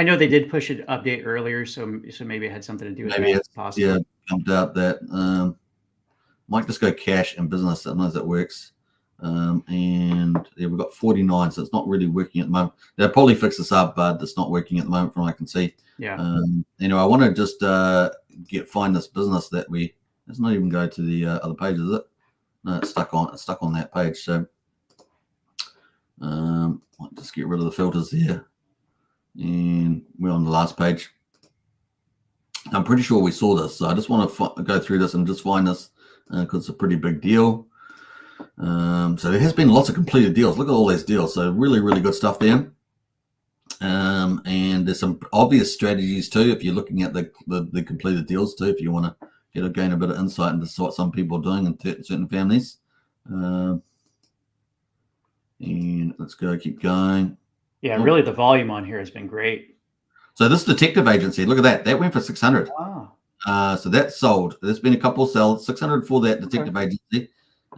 know they did push an update earlier, so maybe it had something to do with maybe that. It's possible. Yeah, jumped out that. Might just go cash and business. Sometimes that works. And yeah, we've got 49, so it's not really working at the moment. They'll probably fix this up, but it's not working at the moment from what I can see. Yeah. Anyway, I want to just find this business that let's not even go to the other page, is it? No, it's stuck on that page. So I'll just get rid of the filters there. And we're on the last page. I'm pretty sure we saw this, so I just want to go through this and just find this because it's a pretty big deal. So there has been lots of completed deals. Look at all these deals. So really, really good stuff there. And there's some obvious strategies too if you're looking at the completed deals too, if you want to gain a bit of insight into what some people are doing in certain families. And let's keep going. Yeah, really the volume on here has been great. So this detective agency, look at that. That went for 600. Ah. So that's sold. There's been a couple of sales, 600 for that detective agency.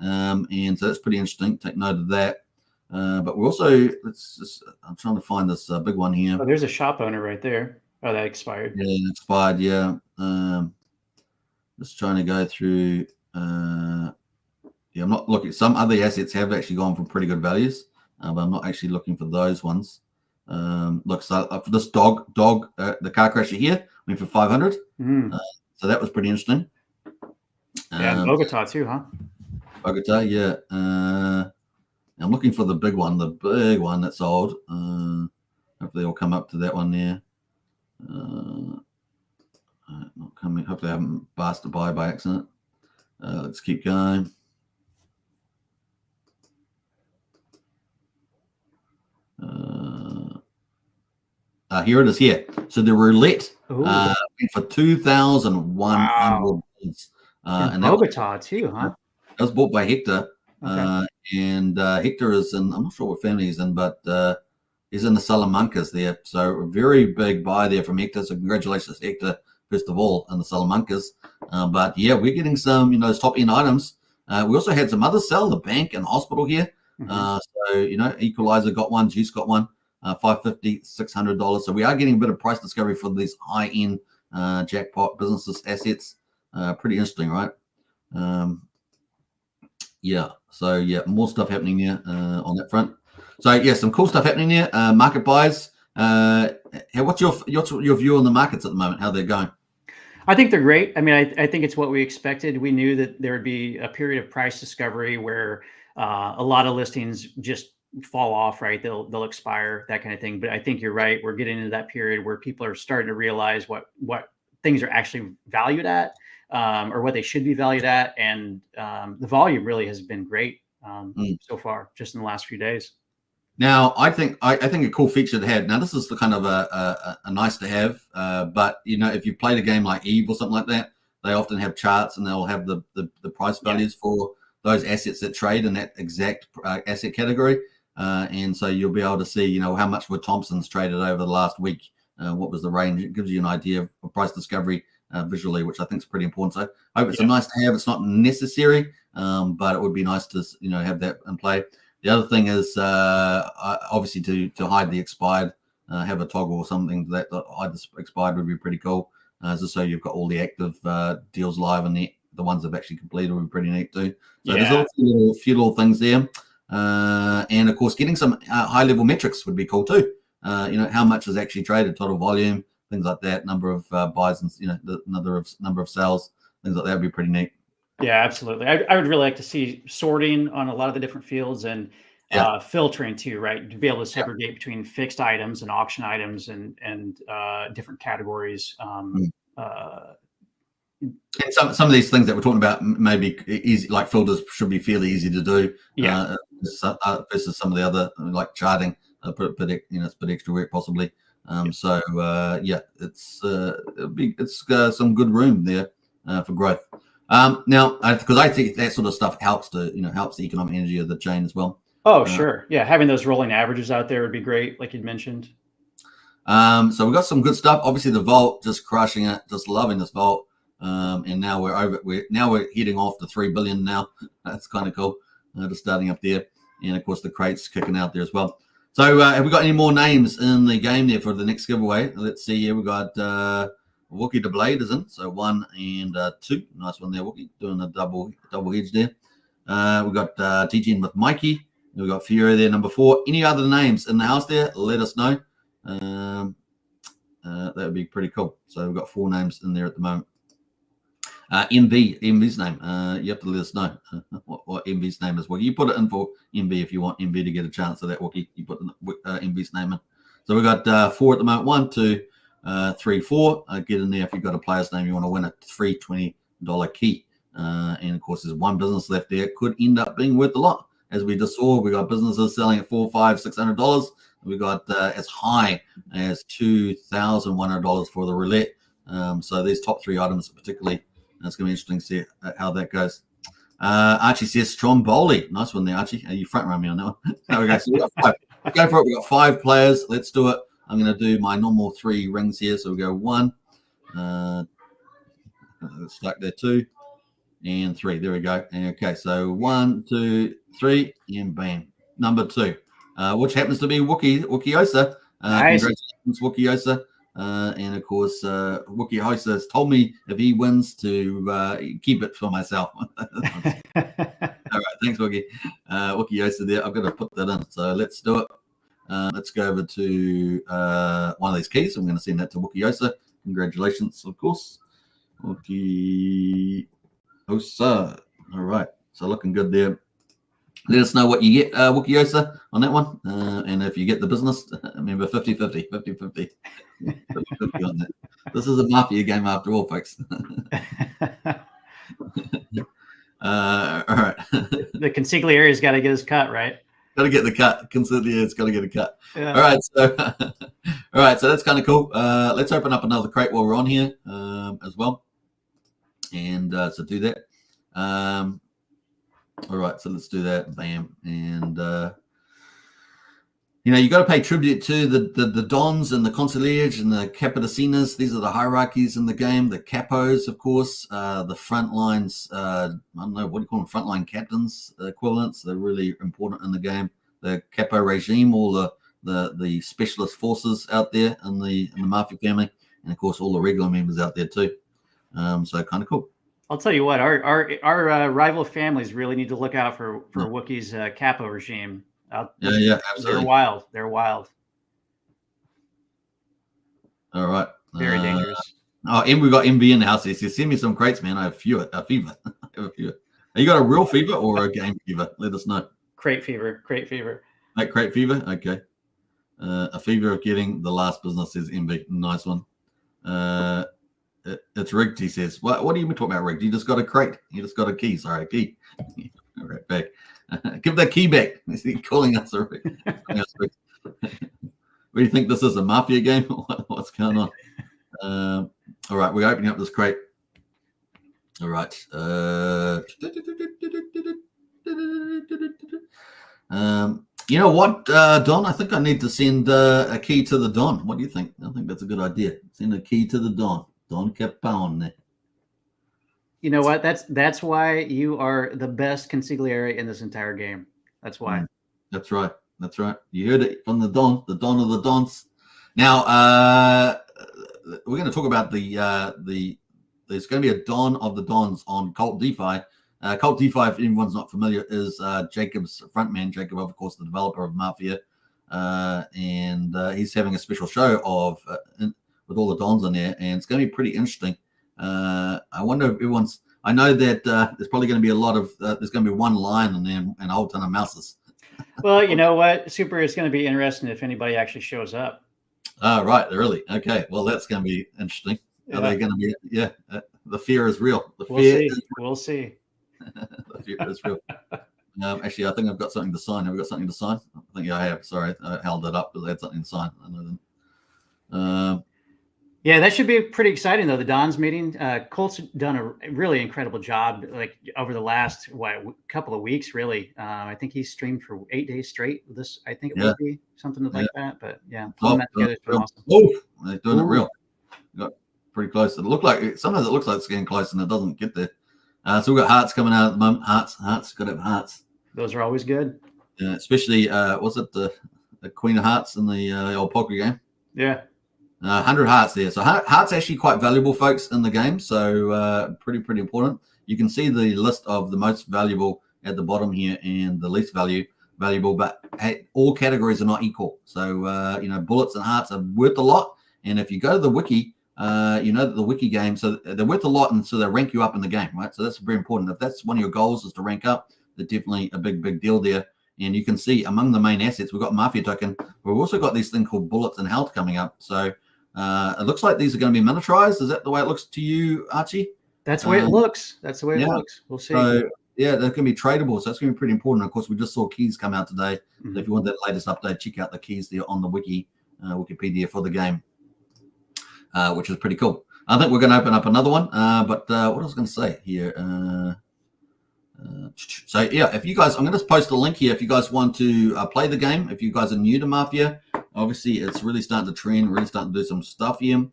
And so that's pretty interesting. Take note of that. But we're also, I'm trying to find this big one here. Oh, there's a shop owner right there. Oh, that expired. Yeah, expired. Yeah. Just trying to go through. Yeah, I'm not looking. Some other assets have actually gone for pretty good values, but I'm not actually looking for those ones. Look, so for this dog, the car crasher here went for 500. So that was pretty interesting. Yeah, and Bogota too, huh? Bogota, yeah. I'm looking for the big one that sold. Hopefully it'll come up to that one there. Not coming. Hopefully I haven't passed it by accident. Let's keep going. Here it is here. So the roulette went for 2,100. Wow. And Bogota too, huh? That was bought by Hector. Okay. And Hector is in, I'm not sure what family he's in, but he's in the Salamancas there. So a very big buy there from Hector. So congratulations, Hector, first of all, in the Salamancas. But yeah, we're getting some, those top end items. We also had some others sell, the bank and hospital here. So, Equalizer got one, Juice got one, $550, $600. So we are getting a bit of price discovery for these high end jackpot businesses assets. Pretty interesting, right? Yeah. So yeah, more stuff happening there on that front. So yeah, some cool stuff happening there. Market buys. What's your view on the markets at the moment? How they're going? I think they're great. I mean, I think it's what we expected. We knew that there would be a period of price discovery where a lot of listings just fall off, right? They'll expire, that kind of thing. But I think you're right. We're getting into that period where people are starting to realize what things are actually valued at, or what they should be valued at, and the volume really has been great so far, just in the last few days. Now, I think a cool feature to have. Now, this is the kind of a nice to have, but if you played a game like Eve or something like that, they often have charts and they'll have the price values for those assets that trade in that exact asset category, and so you'll be able to see, how much were Thompsons traded over the last week, what was the range. It gives you an idea of price discovery visually, which I think is pretty important. So I hope it's a nice to have. It's not necessary, but it would be nice to have that in play. The other thing is obviously to hide the expired, have a toggle or something that hide the expired would be pretty cool. Just so you've got all the active deals live and the ones that have actually completed would be pretty neat too. So there's a few little things there. And of course, getting some high level metrics would be cool too. How much is actually traded, total volume, things like that, number of buys and the number of sales, things like that would be pretty neat. Yeah, absolutely. I would really like to see sorting on a lot of the different fields and filtering too, right? To be able to segregate between fixed items and auction items and different categories. And some of these things that we're talking about maybe easy, like filters should be fairly easy to do. Versus some of the other like charting, it's a bit extra work possibly. It's some good room there for growth. Now, because I think that sort of stuff helps helps the economic energy of the chain as well. Oh, sure. Yeah, having those rolling averages out there would be great, like you'd mentioned. So we've got some good stuff. Obviously, the vault, just crushing it, just loving this vault. And now we're heading off to 3 billion now. That's kind of cool. Just starting up there, and of course the crates kicking out there as well. So have we got any more names in the game there for the next giveaway? Let's see here. We got Wookie the Blade is in, so 1 and 2. Nice one there, Wookie, doing a double hedge there. We got TGN with Mikey. We got Fury there, number 4. Any other names in the house there? Let us know. That would be pretty cool. So we've got 4 names in there at the moment. MV's name. You have to let us know what MV's name is. Well, you put it in for MV if you want MV to get a chance of that, Wookie. You put MV's name in. So we've got 4 at the moment. 1, 2, 3, 4. Get in there if you've got a player's name. You want to win a free $20 key. And of course, there's one business left there. Could end up being worth a lot. As we just saw, we got businesses selling at $400, $500, $600. We got as high as $2,100 for the roulette. So these top 3 items particularly. It's going to be interesting to see how that goes. Archie says Stromboli. Nice one there, Archie. You front run me on that one. There we go. So we got 5. Go for it. We got 5 players. Let's do it. I'm going to do my normal 3 rings here. So we go 1, stuck there 2, and 3. There we go. Okay, so 1, 2, 3, and bam. Number 2, which happens to be Wokiosa. Nice. Congratulations, Wokiosa. And of course, Wokiosa has told me if he wins to keep it for myself. All right, thanks, Wookie. Wokiosa there. I've got to put that in. So let's do it. Let's go over to one of these keys. I'm going to send that to Wokiosa. Congratulations, of course. Wokiosa. All right. So looking good there. Let us know what you get, Wokiosa, on that one. And if you get the business, remember 50-50, 50-50. 50-50 on that. This is a Mafia game after all, folks. All right. The consigliary's got to get his cut, right? Got to get the cut. Consigliary's got to get a cut. Yeah. All right. So that's kind of cool. Let's open up another crate while we're on here as well. And so do that. All right, so let's do that. Bam. And you got to pay tribute to the Dons and the Conciliage and the Capiticinas. These are the hierarchies in the game. The Capos, of course, the front lines. I don't know, what do you call them? Frontline captains equivalents. They're really important in the game. The Capo regime, all the specialist forces out there in the Mafia family, and of course all the regular members out there too. So kind of cool. I'll tell you what, our rival families really need to look out for Wookie's capo regime. Yeah, absolutely. They're wild. All right. Very dangerous. Oh, and we got MB in the house. He says, send me some crates, man. I have fever. I have a fever. Have you got a real fever or a game fever? Let us know. Crate fever. Like crate fever? Okay. A fever of getting the last business, says MB. Nice one. It's rigged, he says. What do you mean talking about rigged? You just got a crate. You just got a key. Sorry, a key. All right, back. Give that key back. Is he calling us a rig? What do you think this is, a Mafia game? What's going on? All right, we're opening up this crate. All right. You know what, Don? I think I need to send a key to the Don. What do you think? I think that's a good idea. Send a key to the Don. Don Capone. You know what? That's why you are the best consigliere in this entire game. That's why. That's right. You heard it from the Don of the Dons. Now, we're going to talk about there's going to be a Don of the Dons on Cult DeFi. Cult DeFi, if anyone's not familiar, is Jacob's frontman. Jacob, of course, the developer of Mafia. And he's having a special show with all the Dons on there, and it's going to be pretty interesting. I wonder if I know that there's probably going to be a lot of, there's going to be one lion and then a whole ton of mouses. Well, you know what? Super, it's going to be interesting if anybody actually shows up. Right, really? Okay, well, that's going to be interesting. Yeah. Are they going to be, the fear is real. We'll see. The fear is real. Actually, I think I've got something to sign. Have we got something to sign? I think I have. Sorry, I held it up because I had something to sign. Yeah, that should be pretty exciting, though. The Dons meeting, Colt's done a really incredible job, like over the last couple of weeks, really. I think he's streamed for 8 days straight. I think it would be something like that. But yeah, pulling that together is awesome. They're doing it real. Got pretty close. Sometimes it looks like it's getting close and it doesn't get there. So we've got hearts coming out at the moment. Hearts. Got to have hearts. Those are always good. Especially, was it the Queen of Hearts in the old poker game? Yeah. 100 hearts there. So hearts actually quite valuable, folks, in the game. So pretty important. You can see the list of the most valuable at the bottom here and the least valuable, but all categories are not equal. So, bullets and hearts are worth a lot. And if you go to the wiki, the wiki game, so they're worth a lot, and so they rank you up in the game, right? So that's very important. If that's one of your goals is to rank up, they're definitely a big deal there. And you can see among the main assets, we've got Mafia token. We've also got this thing called bullets and health coming up. So it looks like these are going to be miniaturized. Is that the way it looks to you, Archie? That's the way it looks. It looks. We'll see. So, they're going to be tradable. So that's going to be pretty important. Of course, we just saw keys come out today. Mm-hmm. So if you want that latest update, check out the keys there on the Wikipedia for the game, which is pretty cool. I think we're going to open up another one. But what I was going to say here, So yeah, if you guys, I'm going to post the link here. If you guys want to play the game, if you guys are new to Mafia, obviously it's really starting to trend, really starting to do some stuff here.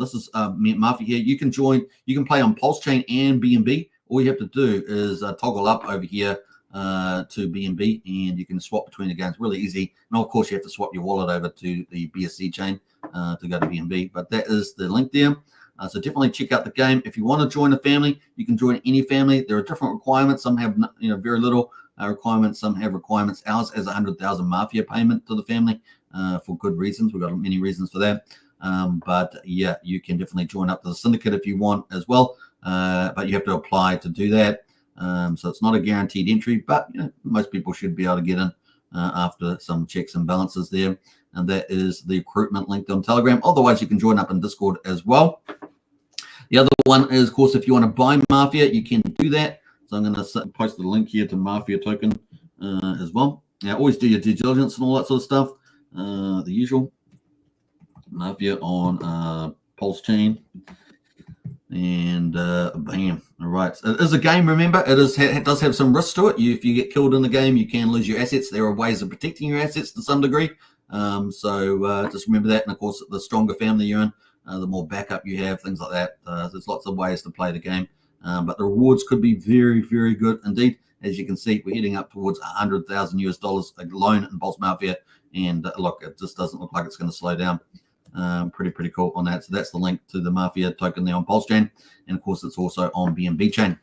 This is Mafia here. You can join, you can play on Pulsechain and BNB. All you have to do is toggle up over here to BNB, and you can swap between the games really easy. And of course, you have to swap your wallet over to the BSC chain to go to BNB. But that is the link there. So definitely check out the game. If you want to join a family, you can join any family. There are different requirements. Some have very little requirements. Some have requirements. Ours has 100,000 Mafia payment to the family for good reasons. We've got many reasons for that. But yeah, you can definitely join up to the syndicate if you want as well. But you have to apply to do that. So it's not a guaranteed entry, but most people should be able to get in after some checks and balances there. And that is the recruitment link on Telegram. Otherwise, you can join up in Discord as well. The other one is, of course, if you want to buy Mafia, you can do that. So I'm going to post the link here to Mafia token as well. Now, always do your due diligence and all that sort of stuff. The usual Mafia on Pulsechain. And bam. All right. It is a game, remember. It does have some risk to it. If you get killed in the game, you can lose your assets. There are ways of protecting your assets to some degree. So just remember that. And of course, the stronger family you're in, the more backup you have, things like that. There's lots of ways to play the game. But the rewards could be very, very good indeed. As you can see, we're heading up towards $100,000 alone in PulseMafia. And look, it just doesn't look like it's going to slow down. Pretty cool on that. So that's the link to the Mafia token there on Pulsechain. And of course, it's also on BNB chain.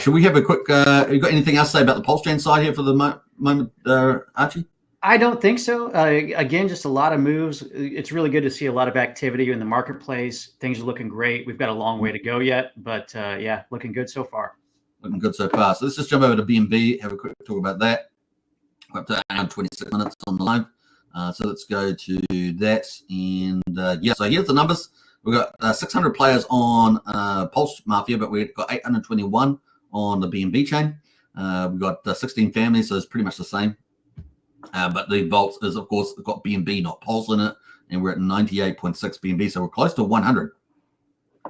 Should we have a quick, you got anything else to say about the Pulsechain side here for the moment, Archie? I don't think so. Again, just a lot of moves. It's really good to see a lot of activity in the marketplace. Things are looking great. We've got a long way to go yet, but yeah, looking good so far. Looking good so far. So let's just jump over to BNB, have a quick talk about that. We're up to around 26 minutes on the live. So let's go to that. And yeah, so here's the numbers. We've got 600 players on PulseMafia, but we've got 821 on the BNB chain. We've got 16 families, so it's pretty much the same. But the vault is, of course, got BNB, not Pulse in it, and we're at 98.6 BNB, so we're close to 100.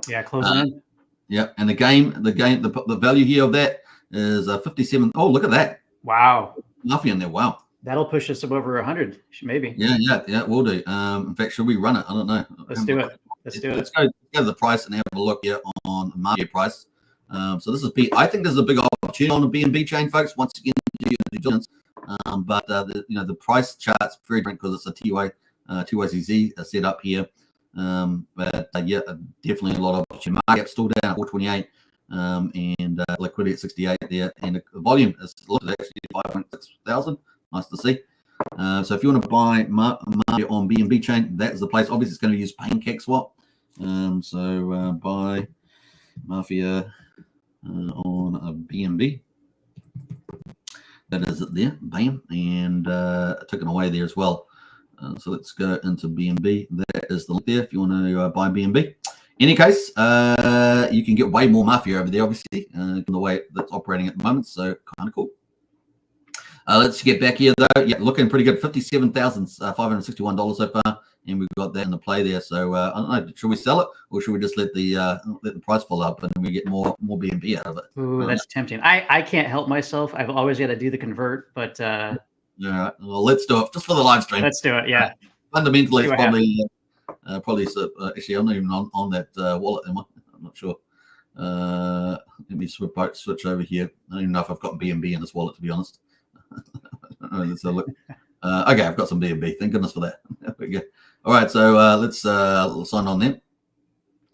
Yeah, close in. Yeah, and the value here of that is 57. Oh, look at that! Wow, Mafia in there. Wow, that'll push us up over 100, maybe. Yeah, we'll do. In fact, should we run it? I don't know. Let's do it. Let's go to the price and have a look here on the Mafia price. So this is I think there's a big opportunity on the BNB chain, folks. Once again, do your due diligence. But the price chart's very different because it's a TYCZ set up here. But yeah, definitely a lot of opportunity. Market still down at 428, and liquidity at 68 there, and the volume is actually 5,600. Nice to see. So if you want to buy Mafia on BNB chain, that is the place. Obviously, it's going to use Pancake Swap. So buy Mafia on BNB. That is it there, bam, and taken away there as well. So let's go into BNB. That is the link there if you want to buy BNB. In any case, you can get way more Mafia over there, obviously, the way that's operating at the moment. So kind of cool. Let's get back here though. Yeah, looking pretty good. $57,561 so far, and we've got that in the play there. So I don't know. Should we sell it, or should we just let the price fall up and we get more BNB out of it? Ooh, that's tempting. I can't help myself. I've always got to do the convert, but all right. Well, let's do it just for the live stream. Let's do it. Yeah. Fundamentally, it's probably actually I'm not even on that wallet. Am I? I'm not sure. Let me switch over here. I don't even know if I've got BNB in this wallet, to be honest. Let's have a look. Okay, I've got some BNB. Thank goodness for that. There we go. All right, so let's sign on then,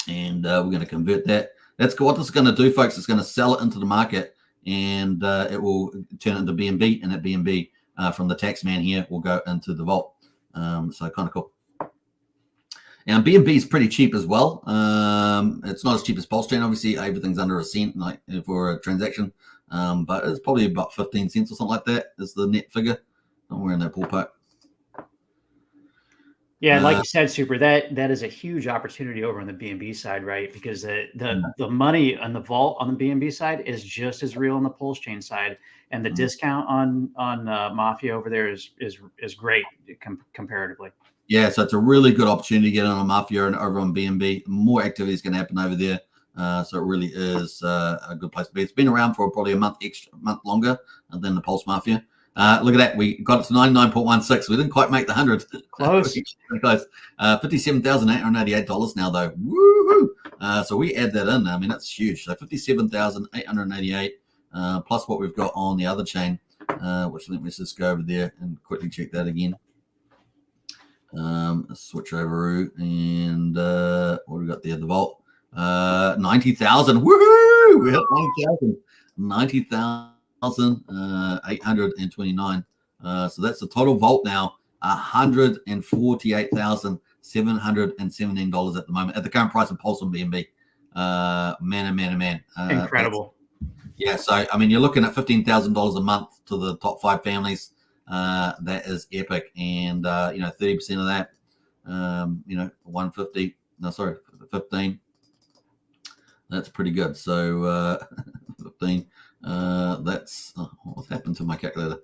and we're going to convert that. That's what this is going to do, folks. It's going to sell it into the market, and it will turn it into BNB, and that BNB from the tax man here will go into the vault. So kind of cool. And BNB is pretty cheap as well. It's not as cheap as Pulsechain. Obviously, everything's under a cent like for a transaction. But it's probably about 15 cents or something like that is the net figure. Somewhere in that ballpark. Yeah, like you said, Super, that is a huge opportunity over on the BNB side, right? Because the money on the vault on the BNB side is just as real on the Pulsechain side, and the discount on Mafia over there is great comparatively. Yeah, so it's a really good opportunity to get on a Mafia and over on BNB. More activity is going to happen over there. So it really is a good place to be. It's been around for probably a month longer than the PulseMafia. Look at that. We got it to 99.16. We didn't quite make the 100. Close. Close. $57,888 now, though. Woo-hoo! So we add that in. I mean, that's huge. So 57,888 plus what we've got on the other chain, which let me just go over there and quickly check that again. Switch over and what do we got there? The vault. 90,000. Woohoo! We hit 90,000. 90,829. So that's the total vault now. $148,717 at the moment at the current price of Pulse and BNB. Man. Incredible. Yeah. So I mean, you're looking at $15,000 a month to the top 5 families. That is epic, and 30% of that, 150. No, sorry, 15. That's pretty good. So 15. That's what's happened to my calculator.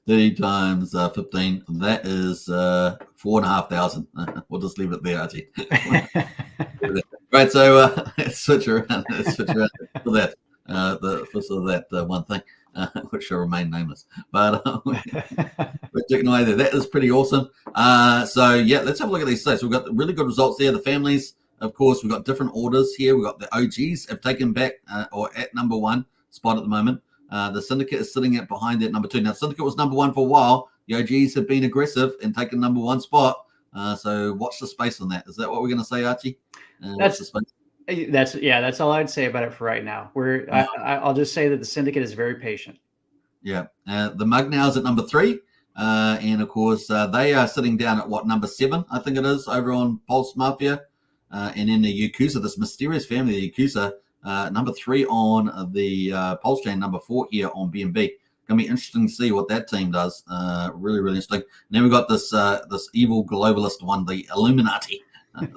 30 times 15. That is 4,500. We'll just leave it there, Archie. Right. So let's switch around. For that. That one thing, which shall remain nameless. But we're taking away there. That is pretty awesome. So yeah, let's have a look at these states. We've got really good results there. The families. Of course, we've got different orders here. We've got the OGs have taken back or at number 1 spot at the moment. The Syndicate is sitting at behind at number 2. Now, Syndicate was number 1 for a while. The OGs have been aggressive and taken number 1 spot. So watch the space on that. Is that what we're going to say, Archie? That's all I'd say about it for right now. I'll just say that the Syndicate is very patient. Yeah. The Mug now is at number 3. And, of course, they are sitting down at, number 7, I think it is, over on PulseMafia. And in the Yakuza, this mysterious family, the Yakuza, number 3 on the Pulsechain, number 4 here on BNB. Going to be interesting to see what that team does. Really, really interesting. And then we've got this evil globalist one, the Illuminati.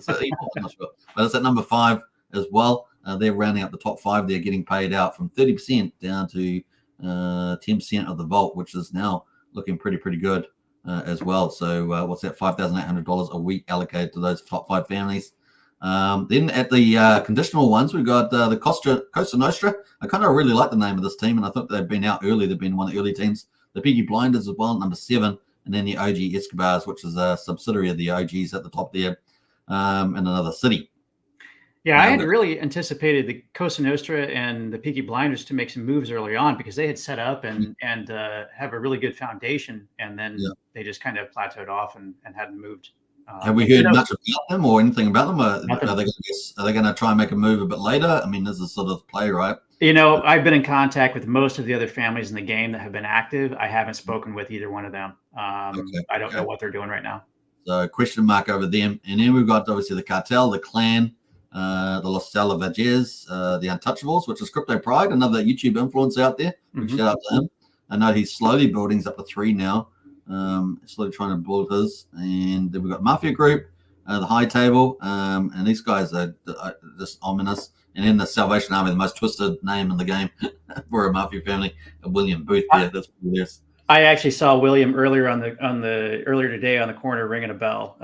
So evil, I'm not sure. But it's at number 5 as well. They're rounding up the top 5. They're getting paid out from 30% down to 10% of the vault, which is now looking pretty good as well. So what's that? $5,800 a week allocated to those top 5 families. Then at the conditional ones, we've got the Costa Nostra. I kind of really like the name of this team, and I think they've been out early. They've been one of the early teams. The Peaky Blinders as well, number 7, and then the OG Escobars, which is a subsidiary of the OGs at the top there, in another city. Yeah, I had really anticipated the Cosa Nostra and the Peaky Blinders to make some moves early on because they had set up and have a really good foundation, and then they just kind of plateaued off and hadn't moved. Have we heard much about them or anything about them? Are they going to try and make a move a bit later? I mean, this is sort of play, right? I've been in contact with most of the other families in the game that have been active. I haven't spoken with either one of them. I don't know what they're doing right now. So question mark over them. And then we've got obviously the Cartel, the Clan, the Los Salvajes, the Untouchables, which is Crypto Pride, another YouTube influencer out there. Shout out to him. I know he's slowly building up to 3 now. Slowly trying to build his. And then we've got Mafia Group, the High Table, and these guys are just ominous. And then the Salvation Army, the most twisted name in the game for a Mafia family, William Booth. Yeah, that's hilarious. I actually saw William earlier today on the corner ringing a bell.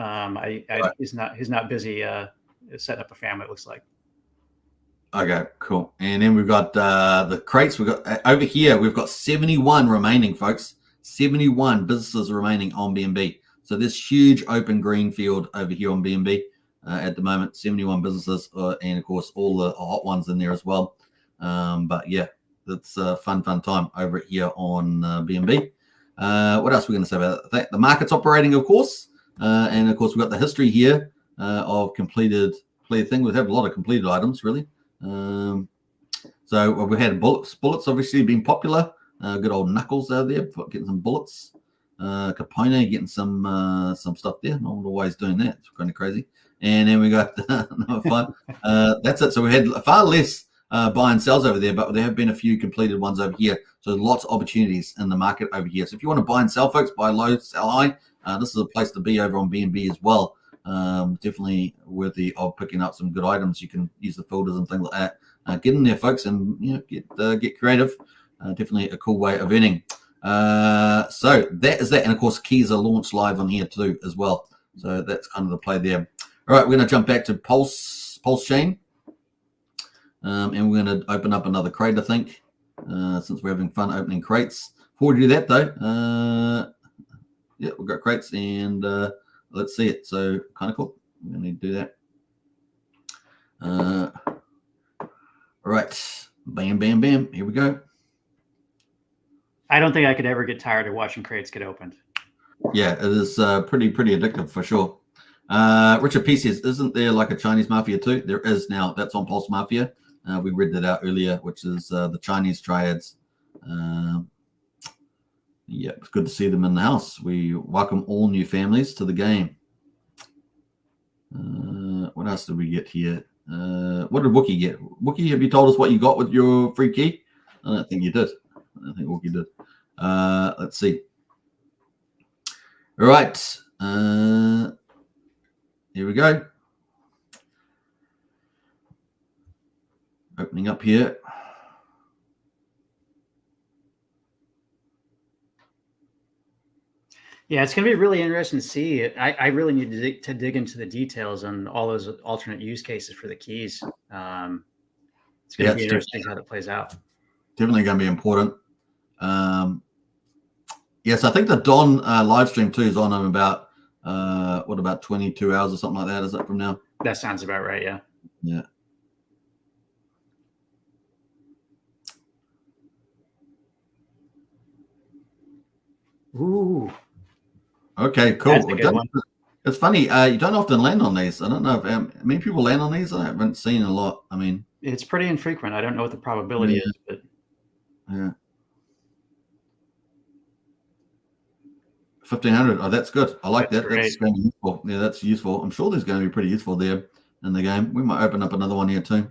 He's not busy setting up a family, it looks like. Okay, cool. And then we've got the crates. We've got over here, we've got 71 remaining, folks. 71 businesses remaining on BNB. So this huge open green field over here on BNB at the moment, 71 businesses, and of course all the hot ones in there as well. But yeah, it's a fun time over here on BNB. What else are we going to say about that? The market's operating, of course, and of course we've got the history here of completed thing. We have a lot of completed items, really. So we had bullets obviously being popular. Good old Knuckles out there getting some bullets. Capone getting some stuff there. Not always doing that. It's kind of crazy. And then we got number 5. That's it. So we had far less buy and sells over there, but there have been a few completed ones over here. So lots of opportunities in the market over here. So if you want to buy and sell, folks, buy low, sell high. This is a place to be over on BNB as well. Definitely worthy of picking up some good items. You can use the filters and things like that. Get in there, folks, and get creative. Definitely a cool way of earning. So that is that. And of course, keys are launched live on here too as well. So that's kind of the play there. All right, we're going to jump back to Pulsechain. And we're going to open up another crate, I think, since we're having fun opening crates. Before we do that, though, yeah, we've got crates, and let's see it. So kind of cool. We're going to need to do that. All right. Bam, bam, bam. Here we go. I don't think I could ever get tired of watching crates get opened. Yeah, it is pretty addictive for sure. Richard P says, isn't there like a Chinese mafia too? There is now. That's on PulseMafia. We read that out earlier, which is the Chinese triads. Yeah, it's good to see them in the house. We welcome all new families to the game. What else did we get here? What did Wookie get? Wookie, have you told us what you got with your free key? I don't think you did. I don't think Wookie did. Let's see. All right. Here we go. Opening up here. Yeah, it's going to be really interesting to see. I really need to dig into the details on all those alternate use cases for the keys. It's going to be interesting how that plays out. Definitely going to be important. Yes, I think the Don live stream too is on in about about 22 hours or something like that. Is that from now? That sounds about right. Yeah. Yeah. Ooh. Okay, cool. That's a good one. It's funny. You don't often land on these. I don't know if many people land on these. I haven't seen a lot. I mean, it's pretty infrequent. I don't know what the probability is, but yeah. 1,500. Oh, that's good. I like that. That's going to be useful. Yeah, that's useful. I'm sure there's going to be pretty useful there in the game. We might open up another one here too.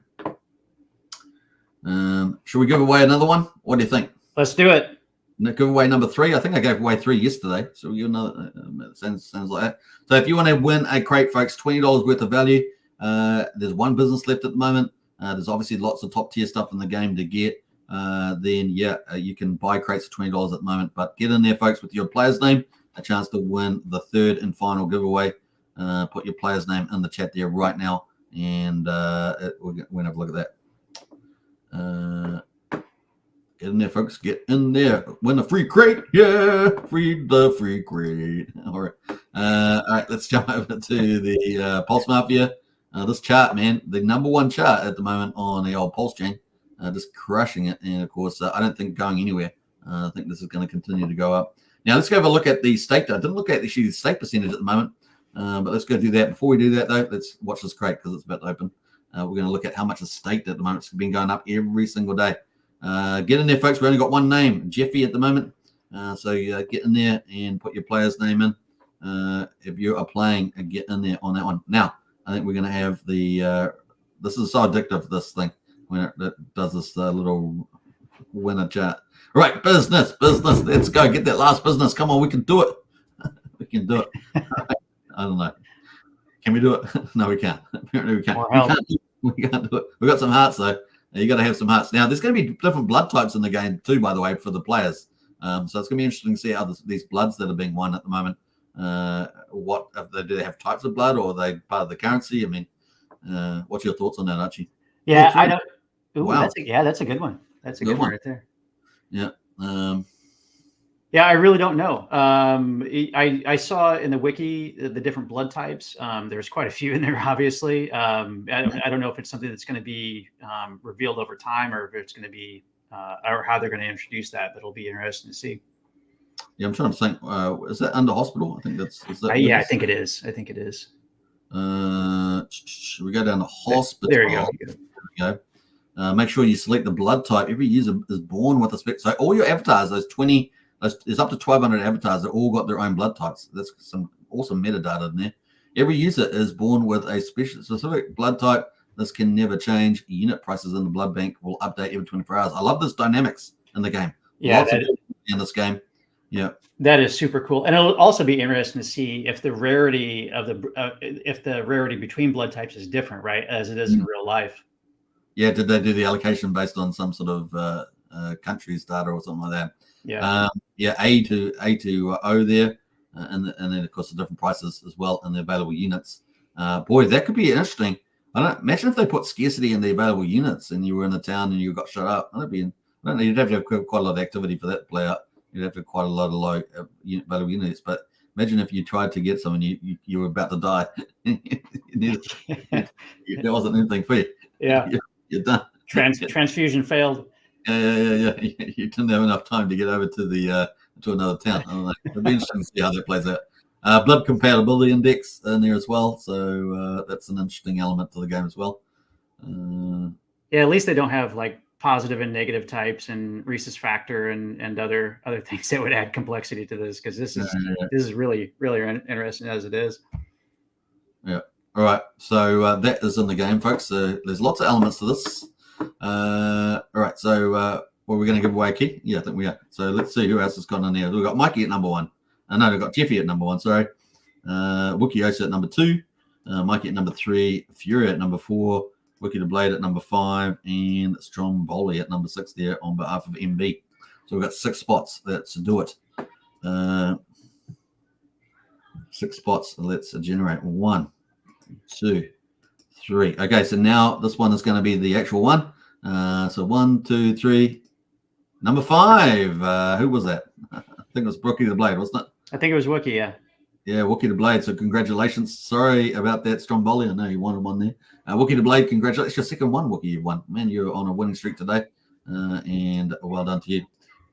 Should we give away another one? What do you think? Let's do it. Give away number 3. I think I gave away 3 yesterday. So we give another. Sounds like that. So if you want to win a crate, folks, $20 worth of value. There's one business left at the moment. There's obviously lots of top tier stuff in the game to get. Then yeah, you can buy crates for $20 at the moment. But get in there, folks, with your player's name. A chance to win the 3rd and final giveaway. Put your player's name in the chat there right now, and we'll have a look at that. Get in there, folks. Get in there. Win a free crate. Yeah, the free crate. All right. All right, let's jump over to the PulseMafia. This chart, man, the #1 chart at the moment on the old Pulsechain. Just crushing it. And, of course, I don't think going anywhere. I think this is going to continue to go up. Now, let's go have a look at the stake. I didn't look at the stake percentage at the moment, but let's go do that. Before we do that, though, let's watch this crate because it's about to open. We're going to look at how much is staked at the moment. It's been going up every single day. Get in there, folks. We only got one name, Jeffy, at the moment. So get in there and put your player's name in. If you are playing, get in there on that one. Now, I think we're going to have the this is so addictive, this thing, when it does this little winner chart. Right, business. Let's go get that last business. Come on, we can do it. We can do it. I don't know. Can we do it? No, we can't. Apparently, we can't. We can't do it. We got some hearts though. You got to have some hearts. Now, there's going to be different blood types in the game too, by the way, for the players. So it's going to be interesting to see how these bloods that are being won at the moment. Do they have types of blood, or are they part of the currency? I mean, what's your thoughts on that, Archie? Yeah, I don't. Ooh, wow. That's a good one. That's a good one right there. Yeah. Yeah, I really don't know. I saw in the wiki the different blood types. There's quite a few in there, obviously. I don't know if it's something that's going to be revealed over time, or if it's going to be, or how they're going to introduce that. But it'll be interesting to see. Yeah, I'm trying to think. Is that under hospital? I think that's. Yeah, I think it is. I think it is. We go down to hospital. There you go. There we go. Make sure you select the blood type. Every user is born with a spec. So all your avatars, there's up to 1,200 avatars that all got their own blood types. That's some awesome metadata in there. Every user is born with a specific blood type. This can never change. Unit prices in the blood bank will update every 24 hours. I love this dynamics in the game. Yeah, lots of in this game. Yeah, that is super cool, and it'll also be interesting to see if the rarity of the rarity between blood types is different, right, as it is in real life. Yeah, did they do the allocation based on some sort of country's data or something like that? Yeah. A to O there, and then of course the different prices as well and the available units. Boy, that could be interesting. I don't imagine if they put scarcity in the available units and you were in a town and you got shut up. I don't know. You'd have to have quite a lot of activity for that to play out. You'd have to have quite a lot of low available units. But imagine if you tried to get someone, you were about to die. There wasn't anything for you. Yeah, you're done. Transfusion failed. Yeah. You didn't have enough time to get over to the to another town. I don't know. It'll be interesting to see how that plays out. Blood compatibility index in there as well, so that's an interesting element to the game as well. Yeah, at least they don't have like positive and negative types and rhesus factor and other things that would add complexity to this, because this is really interesting as it is. Yeah. All right. So that is in the game, folks. There's lots of elements to this. All right. So we're going to give away a key. Yeah, I think we are. So let's see who else has gone in there. We've got Mikey at number 1. No, we've got Jeffy at number 1. Sorry. Wookie at number 2. Mikey at number 3. Fury at number 4. Wookie the Blade at number 5, and Stromboli at number 6 there on behalf of MB. So we've got 6 spots. Let's do it. 6 spots. Let's generate 1, 2, 3. Okay, so now this one is going to be the actual one. So 1, 2, 3. Number 5. Who was that? I think it was Brookie the Blade, wasn't it? I think it was Wookie, yeah. Yeah, Wookie the Blade. So congratulations. Sorry about that, Stromboli. I know you wanted one there. Wookie the Blade, congratulations. Your second one, Wookie, you've won. Man, you're on a winning streak today. And well done to you.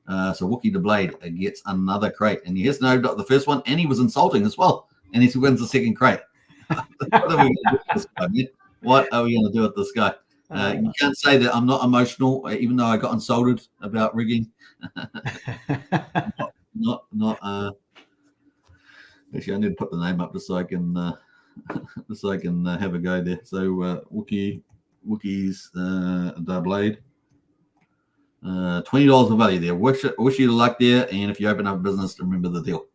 So Wookie the Blade gets another crate. And he has no doubt the first one, and he was insulting as well. And he wins the second crate. What are we going to do with this guy? You can't say that I'm not emotional, even though I got insulted about rigging. Actually, I need to put the name up just so I can have a go there. So Wookie's the Blade. $20 of value there. Wish you the luck there. And if you open up a business, remember the deal.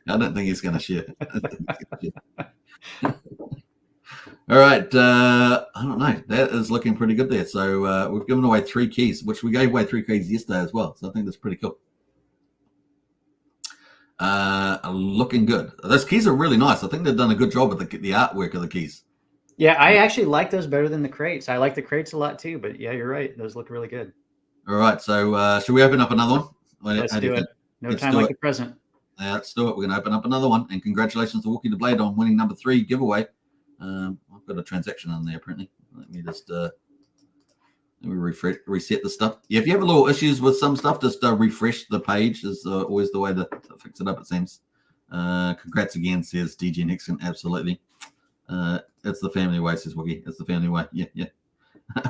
I don't think he's going to share. All right. I don't know. That is looking pretty good there. So we've given away 3 keys, which we gave away 3 keys yesterday as well. So I think that's pretty cool. Looking good. Those keys are really nice. I think they've done a good job with the artwork of the keys. Yeah, I actually like those better than the crates. I like the crates a lot too, but yeah, you're right. Those look really good. All right. So should we open up another one? Let's do it. No time like the present. Let's do it. We're going to open up another one. And congratulations to Wookie the Blade on winning number 3 giveaway. I've got a transaction on there apparently. Let me just reset the stuff. Yeah, if you have a little issues with some stuff, just refresh the page is always the way to fix it up, it seems. Congrats again, says DJ Nixon. Absolutely. It's the family way, says Wookie. It's the family way. Yeah.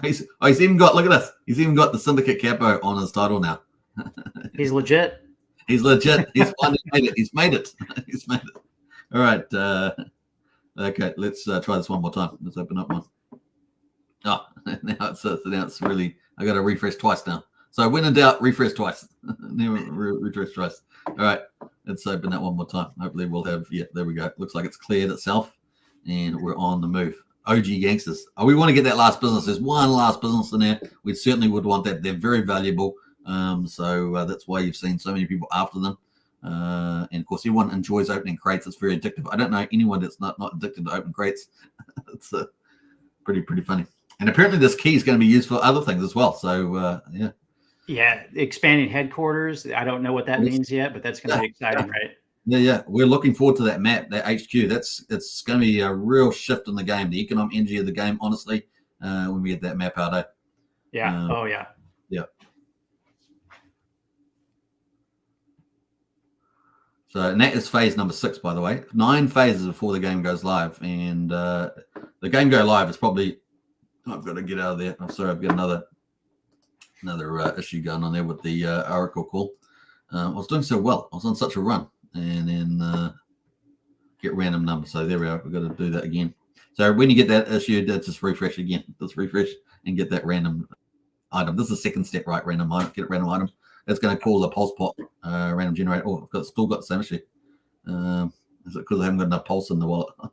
He's even got, look at this. He's even got the Syndicate Capo on his title now. He's legit. He's legit. He's finally made it. He's made it. He's made it. All right. Okay, let's try this one more time. Let's open up one. Oh, now it's really, I got to refresh twice now. So when in doubt, refresh twice. Never refresh twice. All right, let's open that one more time. Hopefully we'll have, yeah, there we go. Looks like it's cleared itself and we're on the move. OG Gangsters. Oh, we want to get that last business. There's one last business in there. We certainly would want that. They're very valuable. So that's why you've seen so many people after them. And of course, everyone enjoys opening crates. It's very addictive. I don't know anyone that's not addicted to open crates. It's pretty funny. And apparently this key is going to be used for other things as well. So, yeah. Yeah, expanding headquarters. I don't know what that means yet, but that's going to be exciting, right? Yeah. We're looking forward to that map, that HQ. It's going to be a real shift in the game, the economic energy of the game, honestly, when we get that map out. Yeah. Yeah. So, and that is phase number 6, by the way. 9 phases before the game goes live. And the game go live is probably, I've got to get out of there. I'm sorry, I've got another issue going on there with the Oracle call. I was doing so well. I was on such a run. And then get random numbers. So there we are. We've got to do that again. So when you get that issue, just refresh again. Just refresh and get that random item. This is the second step, right? Random item. Get a random item. That's going to call the pulse pot random generator. Oh, still got the same issue. Is it because I haven't got enough pulse in the wallet? I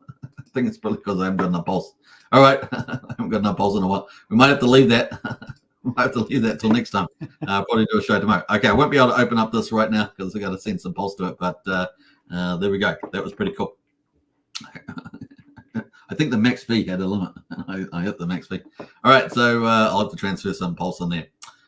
think it's probably because I haven't got enough pulse. All right. I haven't got enough pulse in the wallet. We might have to leave that. We might have to leave that till next time. Probably do a show tomorrow. Okay, I won't be able to open up this right now because I've got to send some pulse to it. But there we go. That was pretty cool. I think the max fee had a limit. I hit the max fee. All right, so I'll have to transfer some Pulse on there.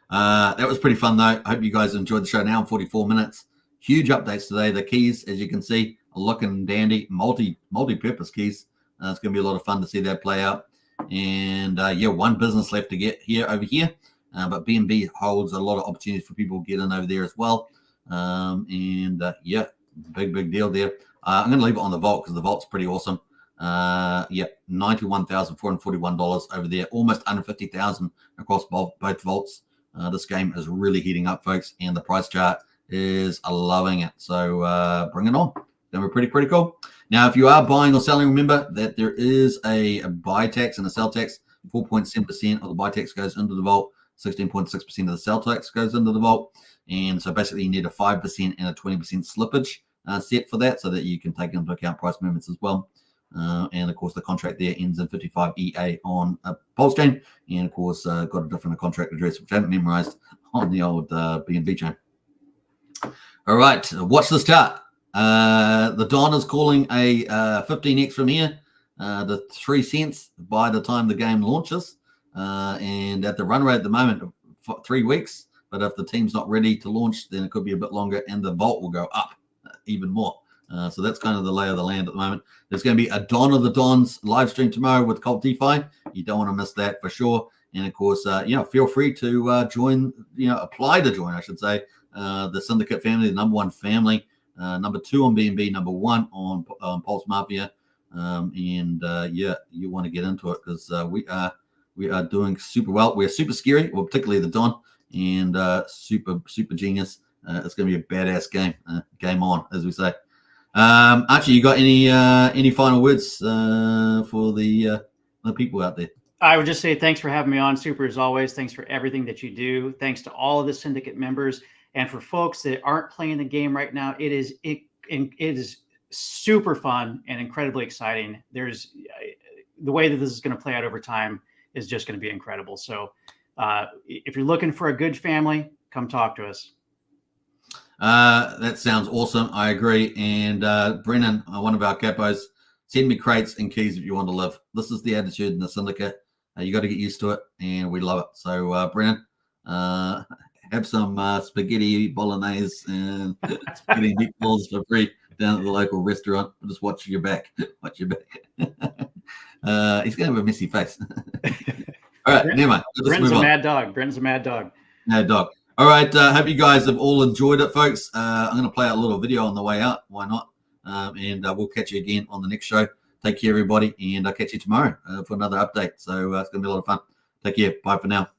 That was pretty fun, though. I hope you guys enjoyed the show. Now in 44 minutes. Huge updates today. The keys, as you can see, are looking dandy. Multi-purpose keys. It's going to be a lot of fun to see that play out. And, yeah, one business left to get here over here. But BNB holds a lot of opportunities for people to get in over there as well. Yeah, big deal there. I'm going to leave it on the vault because the vault's pretty awesome. Yeah, $91,441 over there, almost under 50,000 across both vaults. This game is really heating up, folks, and the price chart is loving it. So bring it on. Gonna be pretty cool. Now, if you are buying or selling, remember that there is a buy tax and a sell tax. 4.7% of the buy tax goes into the vault. 16.6% of the sell tax goes into the vault. And so basically you need a 5% and a 20% slippage set for that so that you can take into account price movements as well. And of course, the contract there ends in 55 EA on a Pulsechain. And of course, got a different contract address, which I haven't memorized on the old BNB chain. All right, watch this chart. The Don is calling a 15x from here, the 3 cents by the time the game launches. And at the run rate at the moment, 3 weeks. But if the team's not ready to launch, then it could be a bit longer and the vault will go up even more. So that's kind of the lay of the land at the moment. There's going to be a Don of the Dons live stream tomorrow with Cult DeFi. You don't want to miss that for sure. And of course, feel free to join, apply to join, I should say, the Syndicate family, the #1 family, #2 on BNB, #1 on PulseMafia. You want to get into it because we are doing super well. We're super scary, well, particularly the Don, and super genius. It's going to be a badass game. Game on, as we say. Archie, you got any final words for the people out there? I would just say thanks for having me on, Super, as always. Thanks for everything that you do. Thanks to all of the Syndicate members. And for folks that aren't playing the game right now, it is super fun and incredibly exciting. There's the way that this is going to play out over time is just going to be incredible. So if you're looking for a good family, come talk to us. That sounds awesome. I agree. And Brennan, one of our capos, send me crates and keys if you want to live. This is the attitude in the Syndicate. You got to get used to it, and we love it. So, Brennan, have some spaghetti bolognese and spaghetti meatballs for free down at the local restaurant. Just watch your back. Watch your back. He's going to have a messy face. All right, never mind. Brenton's a mad dog. Brenton's a mad dog. Mad dog. All right, hope you guys have all enjoyed it, folks. I'm going to play a little video on the way out. Why not? And we'll catch you again on the next show. Take care, everybody, and I'll catch you tomorrow for another update. So it's going to be a lot of fun. Take care. Bye for now.